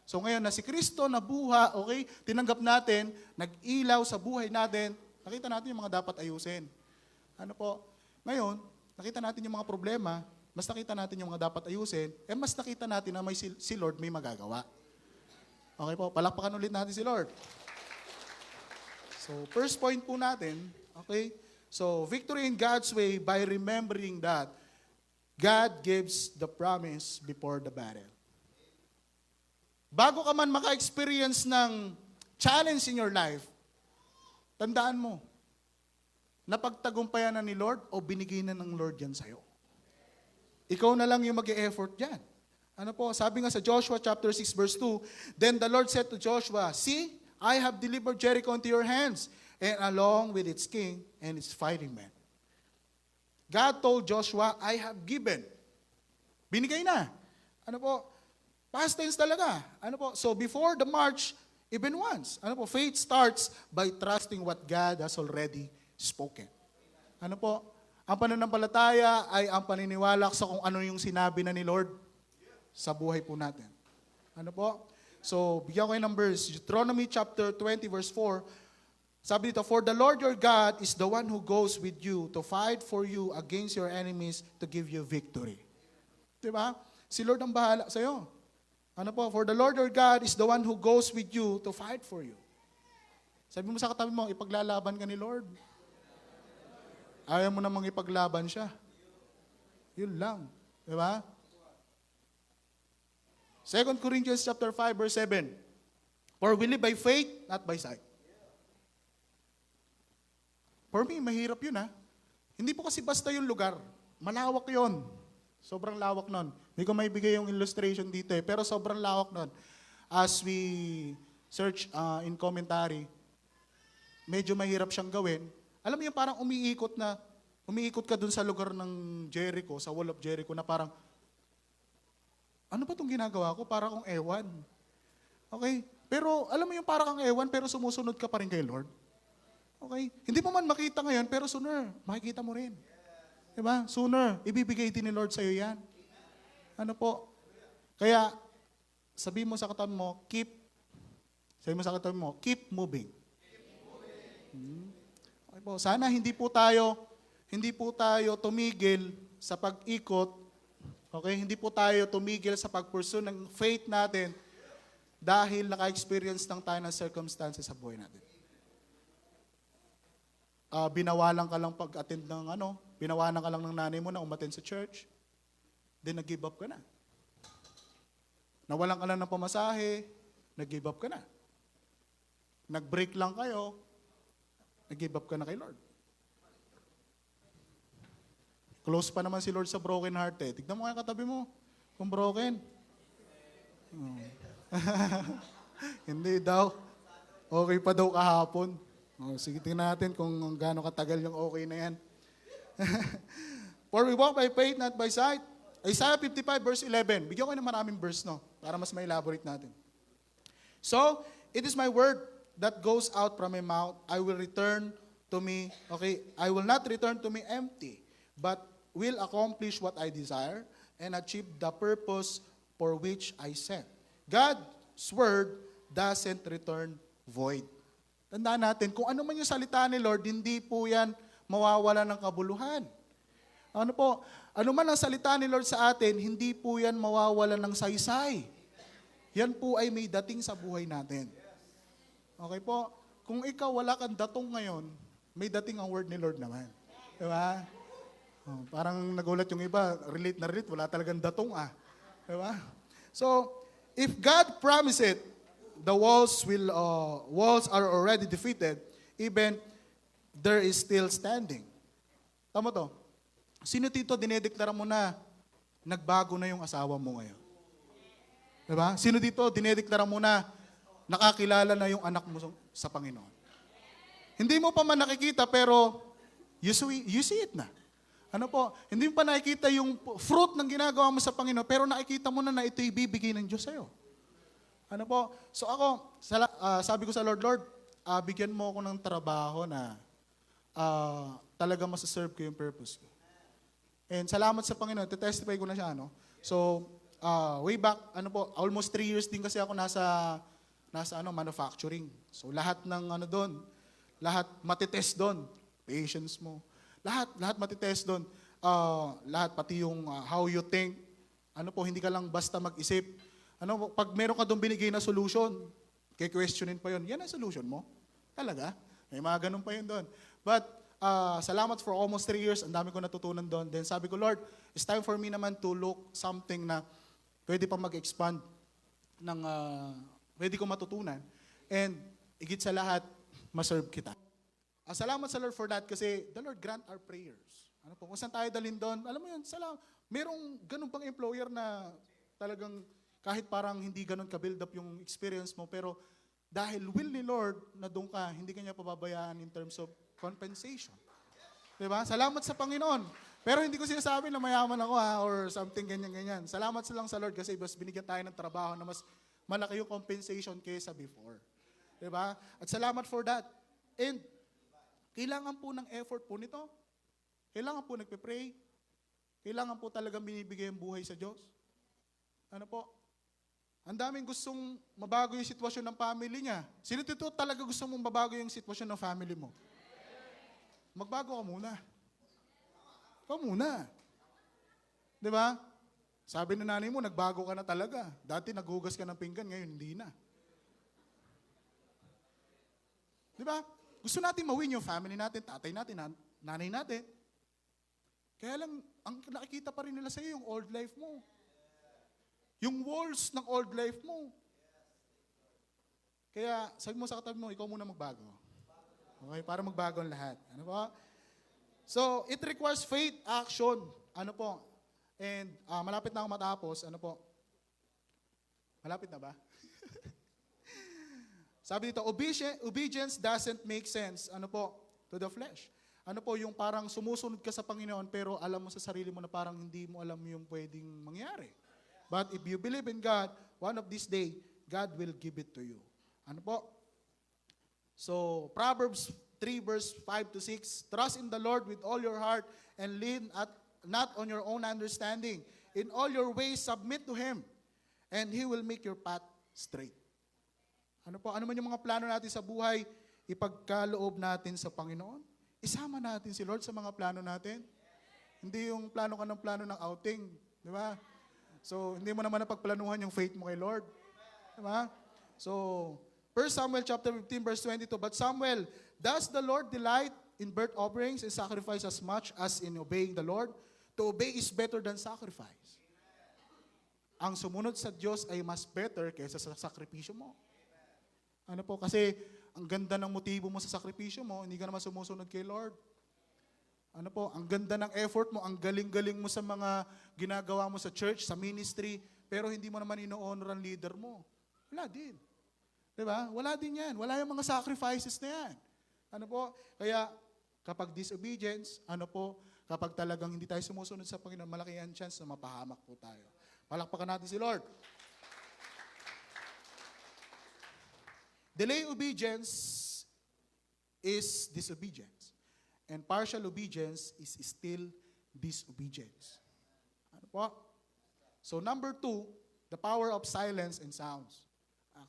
So ngayon na si Kristo nabuha, okay, tinanggap natin, nag-ilaw sa buhay natin, nakita natin yung mga dapat ayusin. Ano po? Ngayon, nakita natin yung mga problema, mas nakita natin yung mga dapat ayusin, mas nakita natin na si Lord may magagawa. Okay po, palakpakan ulit natin si Lord. So, first point po natin, okay, so victory in God's way by remembering that God gives the promise before the battle. Bago ka man maka-experience ng challenge in your life, tandaan mo, napagtagumpayan na ni Lord o binigay na ng Lord yan sa'yo. Ikaw na lang yung mag-e-effort dyan. Ano po, sabi nga sa Joshua chapter 6 verse 2, Then the Lord said to Joshua, See, I have delivered Jericho into your hands, and along with its king and its fighting men. God told Joshua, I have given. Binigay na. Ano po, past tense talaga. Ano po? So before the march, even once. Ano po? Faith starts by trusting what God has already spoken. Ano po? Ang pananampalataya ay ang paniniwala sa kung ano yung sinabi na ni Lord sa buhay po natin. Ano po? So, bigyan ko kayo ng verse. Deuteronomy chapter 20 verse 4. Sabi dito, For the Lord your God is the one who goes with you to fight for you against your enemies to give you victory. Diba? Si Lord ang bahala sa'yo. Ano po? For the Lord your God is the one who goes with you to fight for you. Sabi mo sa katabi mo, ipaglalaban ka ni Lord. Ayaw mo namang ipaglaban siya. Yun lang. Diba? 2 Corinthians chapter 5 verse 7. For we live by faith, not by sight. For me, mahirap yun Hindi po kasi basta yung lugar. Malawak yun. Sobrang lawak nun. Hindi ko maibigay yung illustration dito pero sobrang lawak nun. As we search in commentary, medyo mahirap siyang gawin. Alam mo yung parang umiikot ka dun sa lugar ng Jericho, sa wall of Jericho na parang, ano ba itong ginagawa ko? Para akong ewan. Okay? Pero alam mo yung para kang ewan pero sumusunod ka pa rin kay Lord. Okay? Hindi mo man makita ngayon pero sooner, makikita mo rin. Diba? Sooner, ibibigay din ni Lord sa'yo yan. Ano po? Kaya, sabi mo sa katabi mo, keep moving. Okay po. Sana hindi po tayo tumigil sa pag-ikot. Okay? Hindi po tayo tumigil sa pag-pursue ng faith natin dahil naka-experience lang tayo ng circumstances sa buhay natin. Binawalan ka lang pag-attend ng binawalan ka lang ng nanay mo na umattend sa church, then nag-give up ka na. Nawalan ka lang ng pamasahe, nag-give up ka na. Nag-break lang kayo, nag-give up ka na kay Lord. Close pa naman si Lord sa broken heart Tignan mo kaya katabi mo, kung broken. Hindi daw. Okay pa daw kahapon. Sige, tingnan natin kung gaano katagal yung okay na yan. For we walk by faith, not by sight. Isaiah 55 verse 11. Bigyan ko ng maraming verse, para mas ma-elaborate natin. So, it is my word that goes out from my mouth, I will return to me, okay, I will not return to me empty, but will accomplish what I desire and achieve the purpose for which I sent. God's word doesn't return void. Tandaan natin, kung ano man yung salita ni Lord, hindi po yan mawawala ng kabuluhan. Ano po, ano man ang salita ni Lord sa atin, hindi po yan mawawala ng saysay. Yan po ay may dating sa buhay natin. Okay po, kung ikaw wala kang datong ngayon, may dating ang word ni Lord naman. Diba? Oh, parang nagulat yung iba, relate na relate, wala talagang datong Diba? So, if God promised it, the walls are already defeated, even there is still standing. Tama to? Sino dito dinedeklara mo na nagbago na yung asawa mo ngayon? Diba? Sino dito dinedeklara mo na nakakilala na yung anak mo sa Panginoon? Hindi mo pa man nakikita pero you see it na. Ano po? Hindi mo pa nakikita yung fruit ng ginagawa mo sa Panginoon pero nakikita mo na ito'y bibigay ng Diyos sa'yo. Ano po? So ako, sabi ko sa Lord, bigyan mo ako ng trabaho na talaga masaserve ko yung purpose ko. And salamat sa Panginoon, testify ko na siya. So, way back, almost 3 years din kasi ako nasa manufacturing. So lahat ng doon, lahat matitest doon. Patience mo. Lahat matitest doon. Lahat, pati yung how you think. Hindi ka lang basta mag-isip. Pag meron ka doon binigay na solution, questionin pa yun, yan ang solution mo? Talaga? May mga ganun pa yun doon. But, salamat for almost 3 years, ang dami ko natutunan doon. Then sabi ko, Lord, it's time for me naman to look something na pwede pa mag-expand ng pwede ko matutunan. And, higit sa lahat, maserve kita. Salamat sa Lord for that kasi the Lord grant our prayers. Kung saan tayo dalhin doon, alam mo yun, merong ganun pang employer na talagang kahit parang hindi ganun ka-build up yung experience mo, pero dahil will ni Lord na doon ka, hindi ka niya pababayaan in terms of compensation. Diba? Salamat sa Panginoon. Pero hindi ko sinasabi na mayaman ako or something ganyan-ganyan. Salamat lang sa Lord kasi mas binigyan tayo ng trabaho na mas malaki yung compensation kaysa before. Diba? At salamat for that. And kailangan po ng effort po nito. Kailangan po nagpe-pray. Kailangan po talagang binibigay ang buhay sa Diyos. Ano po? Ang daming gustong mabago yung sitwasyon ng family niya. Sino dito talaga gusto mong mabago yung sitwasyon ng family mo? Magbago ka muna. Ikaw muna. Di ba? Sabi ng nanay mo, nagbago ka na talaga. Dati naghugas ka ng pinggan, ngayon hindi na. Di ba? Gusto natin mawin yung family natin, tatay natin, nanay natin. Kaya lang, ang nakikita pa rin nila sa'yo yung old life mo. Yung walls ng old life mo. Kaya, sabi mo sa katabi mo, ikaw muna magbago. Okay? Para magbago ang lahat. Ano po? So, it requires faith, action. Ano po? And, malapit na ako matapos. Ano po? Malapit na ba? Sabi dito, obedience doesn't make sense. Ano po? To the flesh. Ano po? Yung parang sumusunod ka sa Panginoon, pero alam mo sa sarili mo na parang hindi mo alam yung pwedeng mangyari. But if you believe in God, one of this day, God will give it to you. Ano po? So, Proverbs 3 verse 5 to 6, trust in the Lord with all your heart and lean not on your own understanding. In all your ways, submit to Him, and He will make your path straight. Ano po? Ano man yung mga plano natin sa buhay, ipagkaloob natin sa Panginoon. Isama natin si Lord sa mga plano natin. Hindi yung plano ka ng plano ng outing. Di ba? So, hindi mo naman napagplanuhan yung faith mo kay Lord. Diba? So, 1 Samuel chapter 15 verse 22, but Samuel, does the Lord delight in burnt offerings and sacrifice as much as in obeying the Lord? To obey is better than sacrifice. Ang sumunod sa Diyos ay mas better kaysa sa sakripisyo mo. Ano po? Kasi ang ganda ng motibo mo sa sakripisyo mo, hindi ka naman sumusunod kay Lord. Ano po, ang ganda ng effort mo, ang galing-galing mo sa mga ginagawa mo sa church, sa ministry, pero hindi mo naman ino-honor ang leader mo. Wala din. Diba? Wala din yan. Wala yung mga sacrifices na yan. Ano po? Kaya, kapag disobedience, ano po, kapag talagang hindi tayo sumusunod sa Panginoon, malaki ang chance na mapahamak po tayo. Palakpakan natin si Lord. Delay obedience is disobedience. And partial obedience is still disobedience. Ano po? So number 2, the power of silence and sounds.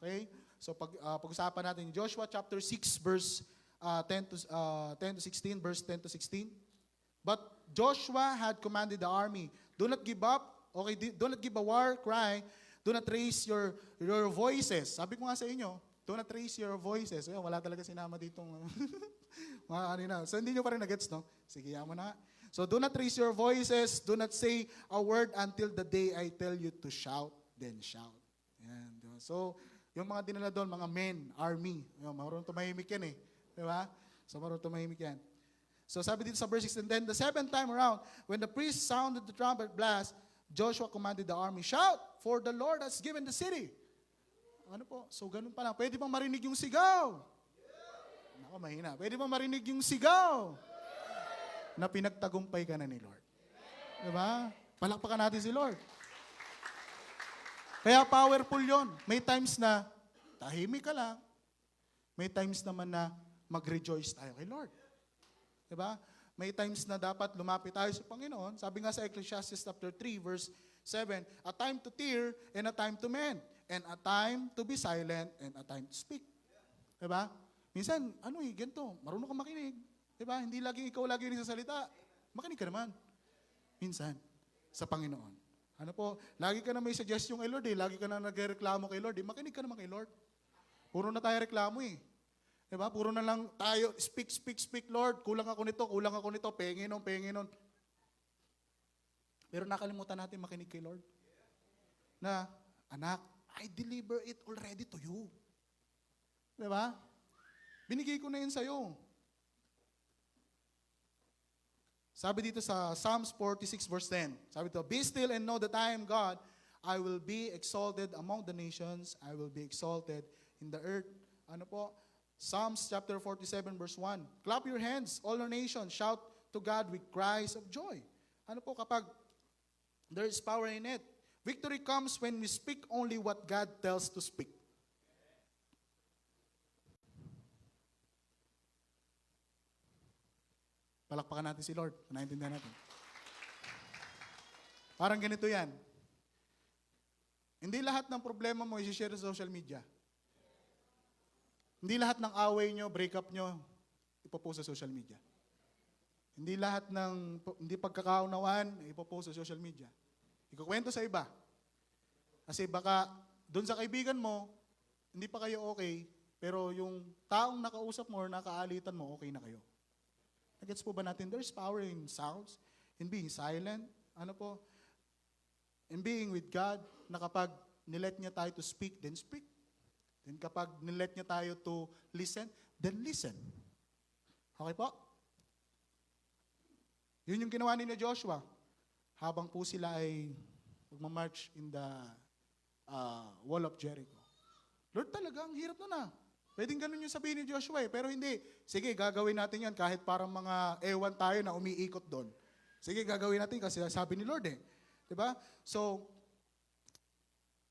Okay? So pag-usapan natin Joshua chapter 6 verse 10 to 16, verse 10 to 16. But Joshua had commanded the army, do not give up, okay, do not give a war cry, do not raise your voices. Sabi ko nga sa inyo, do not raise your voices. Ayun, wala talaga sinama ditong mga kanina. So hindi nyo pa rin na-gets, no? Sige, mo na. So do not raise your voices, do not say a word until the day I tell you to shout, then shout. Yan, diba? So, yung mga dinala doon, mga men, army, marunong tumahimik yan eh. Diba? So marunong tumahimik yan. So sabi dito sa verse 6, and then the 7th time around, when the priest sounded the trumpet blast, Joshua commanded the army, shout, for the Lord has given the city. Ano po? So ganun pa lang. Pwede bang marinig yung sigaw? Ako, mahina. Pwede bang marinig yung sigaw? Na pinagtagumpay ka na ni Lord. Diba? Palakpakan natin si Lord. Kaya powerful yon. May times na tahimik ka lang. May times naman na mag-rejoice tayo kay Lord. Diba? May times na dapat lumapit tayo sa Panginoon. Sabi nga sa Ecclesiastes chapter 3 verse 7, a time to tear and a time to mend, and a time to be silent and a time to speak. Diba? Minsan, ganito, marunong ka makinig. Diba? Hindi lagi ikaw lagi nagsasalita. Makinig ka naman. Minsan, sa Panginoon. Ano po? Lagi ka na may suggestion kay Lord eh. Lagi ka na nagreklamo kay Lord eh. Makinig ka naman kay Lord. Puro na tayo reklamo eh. Diba? Puro na lang tayo, speak, Lord. Kulang ako nito, pengin nun. Pero nakalimutan natin makinig kay Lord. Na, anak, I deliver it already to you. Diba? Binigay ko na yun sa'yo. Sabi dito sa Psalms 46 verse 10, sabi dito, be still and know that I am God. I will be exalted among the nations. I will be exalted in the earth. Ano po? Psalms chapter 47 verse 1. Clap your hands, all the nations. Shout to God with cries of joy. Ano po kapag there is power in it? Victory comes when we speak only what God tells to speak. Palakpakan natin si Lord. Naintindihan natin. Parang ganito yan. Hindi lahat ng problema mo i-share sa social media. Hindi lahat ng away nyo, breakup nyo, ipopost sa social media. Hindi lahat ng hindi pagkakaunawaan, ipopost sa social media. Ikukwento sa iba. Kasi baka doon sa kaibigan mo, hindi pa kayo okay, pero yung taong nakausap mo or nakaalitan mo, okay na kayo. Nagets po ba natin? There's power in sounds, in being silent, ano po, in being with God, na kapag nilet niya tayo to speak, then speak. Then kapag nilet niya tayo to listen, then listen. Okay po? Yun yung ginawa ni Joshua. Habang po sila ay magmamarch in the wall of Jericho. Lord, talaga, ang hirap nun ah. Pwedeng ganun yung sabihin ni Joshua eh, pero hindi. Sige, gagawin natin yan kahit parang mga ewan tayo na umiikot doon. Sige, gagawin natin kasi sabi ni Lord eh. Diba? So,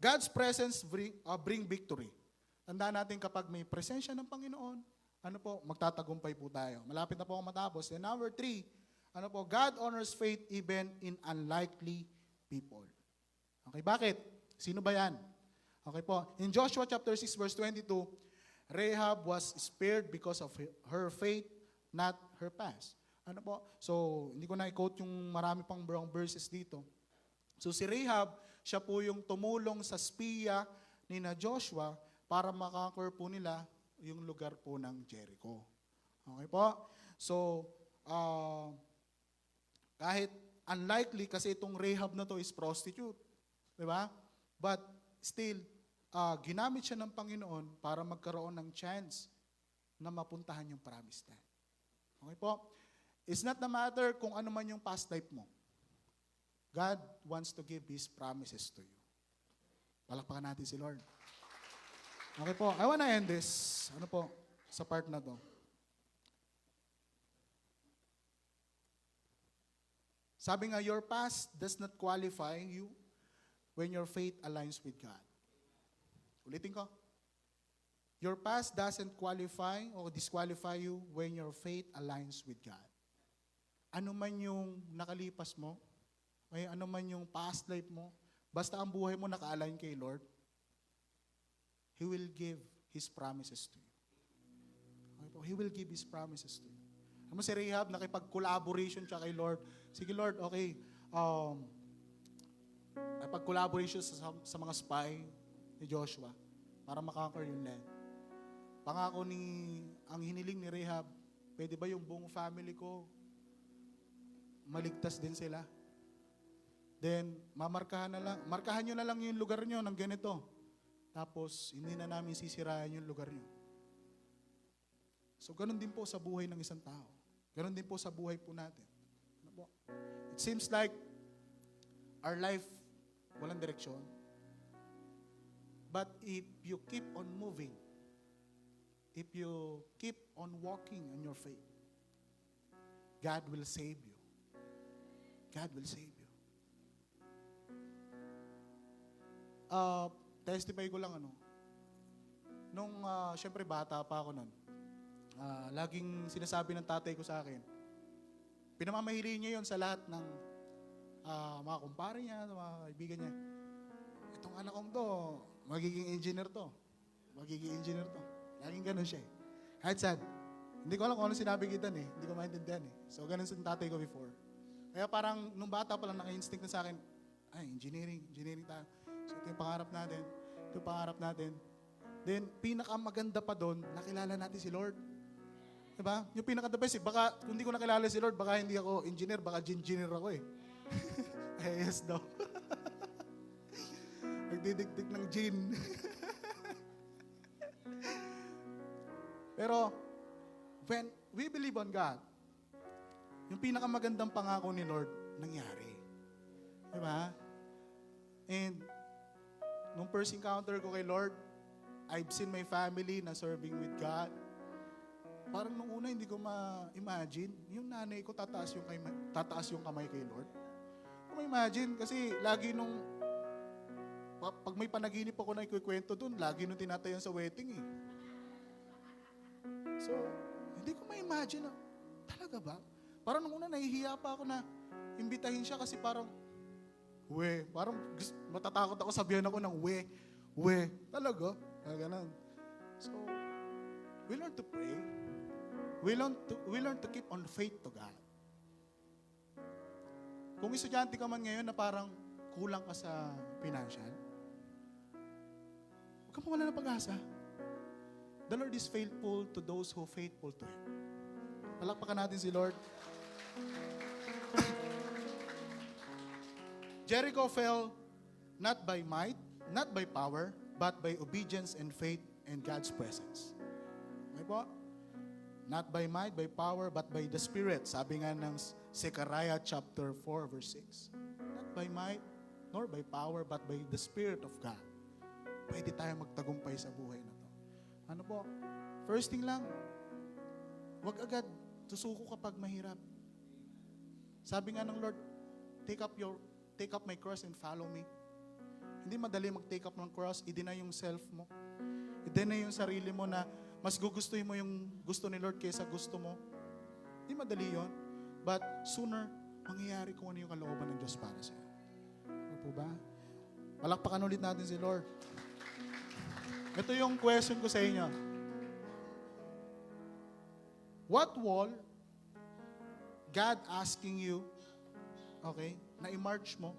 God's presence bring victory. Tandaan natin kapag may presensya ng Panginoon, ano po, magtatagumpay po tayo. Malapit na po ako matapos. And number 3, ano po, God honors faith even in unlikely people. Okay, bakit? Sino ba yan? Okay po. In Joshua chapter 6 verse 22, Rahab was spared because of her faith, not her past. Ano po? So, hindi ko na i-quote yung marami pang wrong verses dito. So, si Rahab, siya po yung tumulong sa spiya ni na Joshua para makakonquer po nila yung lugar po ng Jericho. Okay po? So, kahit unlikely kasi itong Rahab na to is prostitute. Diba? But still, ginamit siya ng Panginoon para magkaroon ng chance na mapuntahan yung promised land. Okay po? It's not the matter kung ano man yung past life mo. God wants to give His promises to you. Palakpakan natin si Lord. Okay po, I wanna end this, ano po, sa part na to. Sabi nga, your past does not qualify you when your faith aligns with God. Ulitin ko. Your past doesn't qualify or disqualify you when your faith aligns with God. Ano man yung nakalipas mo, may ano man yung past life mo, basta ang buhay mo naka-align kay Lord, He will give His promises to you. Okay po? He will give His promises to you. Alam mo si Rahab, nakipag-collaboration siya kay Lord. Sige Lord, okay, nakipag-collaboration sa mga spy ni Joshua para makonquer yung land. Pangako ang hiniling ni Rahab, pwede ba yung buong family ko maligtas din sila? Then, markahan nyo na lang yung lugar nyo ng ganito. Tapos, hindi na namin sisirayan yung lugar nyo. So, ganun din po sa buhay ng isang tao. Ganun din po sa buhay po natin. Ano po? It seems like our life walang direksyon. But if you keep on moving, if you keep on walking on your faith, God will save you. God will save you. Testify ko lang nung syempre bata pa ako nun, laging sinasabi ng tatay ko sa akin, pinamamahili niya yon sa lahat ng mga kumpare niya, mga kaibigan niya. Itong anak kong to, magiging engineer to. Magiging engineer to. Laging ganun siya eh. Kahit sad. Hindi ko alam kung ano sinabi kita eh. Hindi ko maintindihan eh. So ganun sa tatay ko before. Kaya parang nung bata pa lang naka-instinct na sa akin, ay, engineering tayo. So ito yung pangarap natin. Ito yung pangarap natin. Then, pinakamaganda pa doon, nakilala natin si Lord. Diba? Yung pinaka-the best eh. Baka, kung hindi ko nakilala si Lord, baka hindi ako engineer, baka engineer ako eh. Yes daw. Nagdidikdik ng gin. Pero, when we believe on God, yung pinakamagandang pangako ni Lord, nangyari. Diba? And, nung first encounter ko kay Lord, I've seen my family na serving with God. Parang nung una, hindi ko ma-imagine, yung nanay ko tataas yung kamay kay Lord. Hindi ko ma-imagine, kasi lagi nung, pag may panaginip ako na ikukwento dun, lagi nung tinatayan sa wedding eh. So, hindi ko ma-imagine na, talaga ba? Parang nung una, nahihiya pa ako na imbitahin siya kasi parang, parang matatakot ako sabihan ako ng talaga? Ganun. So, we learn to pray. We learn to keep on faith to God. Kung estudyante ka man ngayon na parang kulang ka sa financial, huwag ka mawala ng pag-asa. The Lord is faithful to those who are faithful to Him. Palakpakan natin si Lord. Jericho fell not by might, not by power, but by obedience and faith and God's presence. Okay po? Not by might, by power, but by the Spirit. Sabi nga ng Zechariah chapter 4, verse 6. Not by might, nor by power, but by the Spirit of God. Pwede tayo magtagumpay sa buhay na to. Ano po? First thing lang, wag agad susuko kapag mahirap. Sabi nga ng Lord, take up my cross and follow me. Hindi madali mag-take up ng cross, i-deny yung self mo. I-deny yung sarili mo na mas gugustuhin mo yung gusto ni Lord kaysa gusto mo. Hindi madali yon. But sooner, mangyayari kung ano yung kalooban ng Diyos para sa'yo. Ano po ba? Palakpakan ulit natin si Lord. Ito yung question ko sa inyo. What wall God asking you, okay, na i-march mo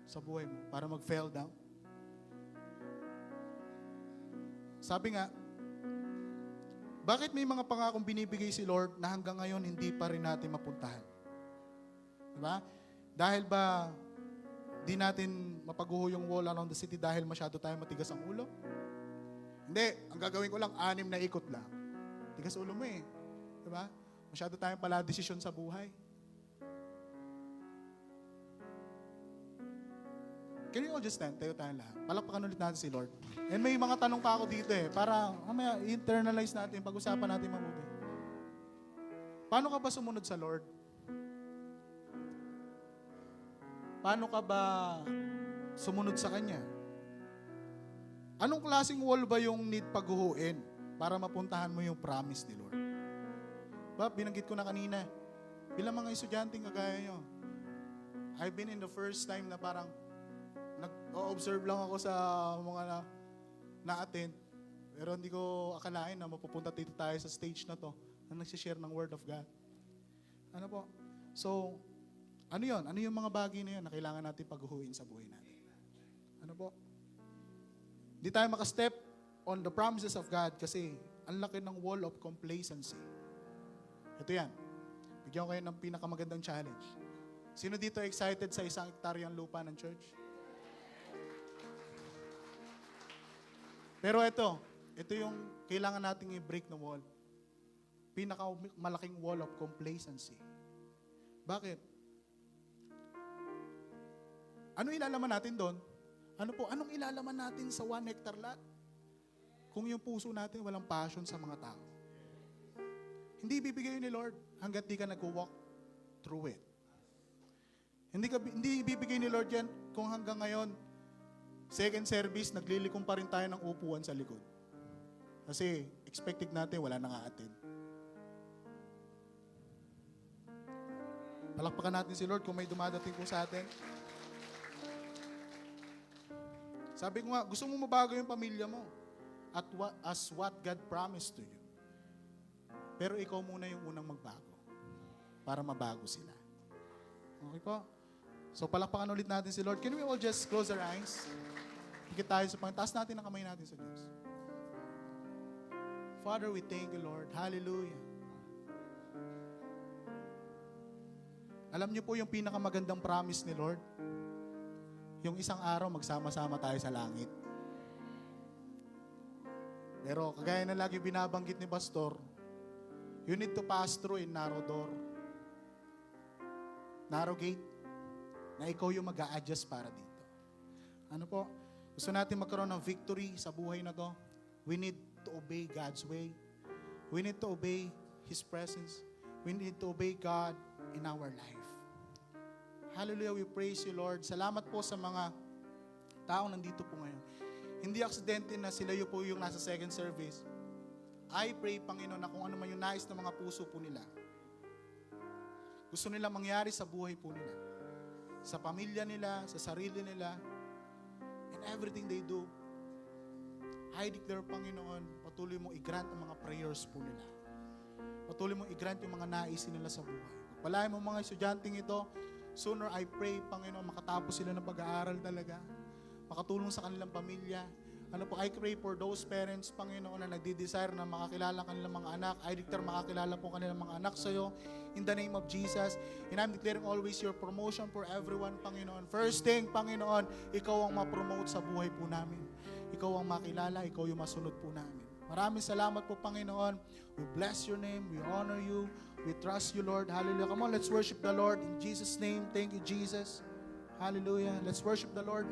sa buhay mo para mag-fail down? Sabi nga, bakit may mga pangakong binibigay si Lord na hanggang ngayon hindi pa rin natin mapuntahan? Diba? Dahil ba di natin mapaguho yung wall around the city dahil masyado tayo matigas ang ulo? Hindi. Ang gagawin ko lang, 6 na ikot lang. Tigas ulo mo eh. Diba? Masyado tayong pala desisyon sa buhay. Can you all just stand? Tayo tayong lahat. Palakpakan ulit natin si Lord. And may mga tanong pa ako dito eh. Para mamaya internalize natin, pag-usapan natin mabuti. Paano ka ba sumunod sa Lord? Paano ka ba sumunod sa Kanya? Anong klaseng wall ba yung need paghuhuin para mapuntahan mo yung promise ni Lord? Ba, binanggit ko na kanina, bilang mga estudyanteng kagaya nyo, I've been in the first time na parang nag-observe lang ako sa mga na-attend, pero hindi ko akalain na mapupunta dito tayo sa stage na to na nagsishare ng Word of God. Ano po? So, ano yon? Ano yung mga bagay na yun na kailangan natin paghuhuin sa buhay natin? Ano po? Hindi tayo makastep on the promises of God kasi ang laki ng wall of complacency. Ito yan. Bigyan ko kayo ng pinakamagandang challenge. Sino dito excited sa 1 hektaryang lupa ng church? Pero ito yung kailangan nating i-break na wall. Pinakamalaking wall of complacency. Bakit? Ano ilalaman natin doon? Anong ilalaman natin sa 1 hectare lot? Kung yung puso natin walang passion sa mga tao. Hindi bibigay ni Lord hanggat di ka nag-walk through it. Hindi bibigay ni Lord yan kung hanggang ngayon, second service, naglilikom pa rin tayo ng upuan sa likod. Kasi expected natin wala nang a-attend. Palakpakan natin si Lord kung may dumadating po sa atin. Sabi ko nga, gusto mo mabago yung pamilya mo as what God promised to you. Pero ikaw muna yung unang magbago para mabago sila. Okay po? So palakpakan ulit natin si Lord. Can we all just close our eyes? Higit tayo sa Panginoon. Taas natin ang kamay natin sa Diyos. Father, we thank you, Lord. Hallelujah. Alam niyo po yung pinakamagandang promise ni Lord? Yung isang araw magsama-sama tayo sa langit. Pero kagaya na lagi binabanggit ni Pastor, you need to pass through in narrow door. Narrow gate, na ikaw yung mag-a-adjust para dito. Ano po? Gusto natin magkaroon ng victory sa buhay na to. We need to obey God's way. We need to obey His presence. We need to obey God in our life. Hallelujah, we praise you, Lord. Salamat po sa mga taong nandito po ngayon. Hindi aksidente na sila po yung nasa second service. I pray, Panginoon, na kung ano man yung nais ng mga puso po nila, gusto nila mangyari sa buhay po nila, sa pamilya nila, sa sarili nila, and everything they do, I declare, Panginoon, patuloy mong i-grant ang mga prayers po nila. Patuloy mong i-grant yung mga naisin nila sa buhay. Pagpalain mo mga estudyanteng ito, sooner I pray, Panginoon, makatapos sila ng pag-aaral talaga, makatulong sa kanilang pamilya. I pray for those parents, Panginoon, na nagdi-desire na makakilala kanilang mga anak. I declare makakilala po kanilang mga anak sa iyo in the name of Jesus. And I'm declaring always your promotion for everyone, Panginoon. First thing, Panginoon, ikaw ang ma-promote sa buhay po namin. Ikaw ang makilala, ikaw yung masunod po namin. Maraming salamat po, Panginoon. We bless your name, we honor you, we trust you, Lord. Hallelujah. Come on, let's worship the Lord in Jesus' name. Thank you, Jesus. Hallelujah. Let's worship the Lord.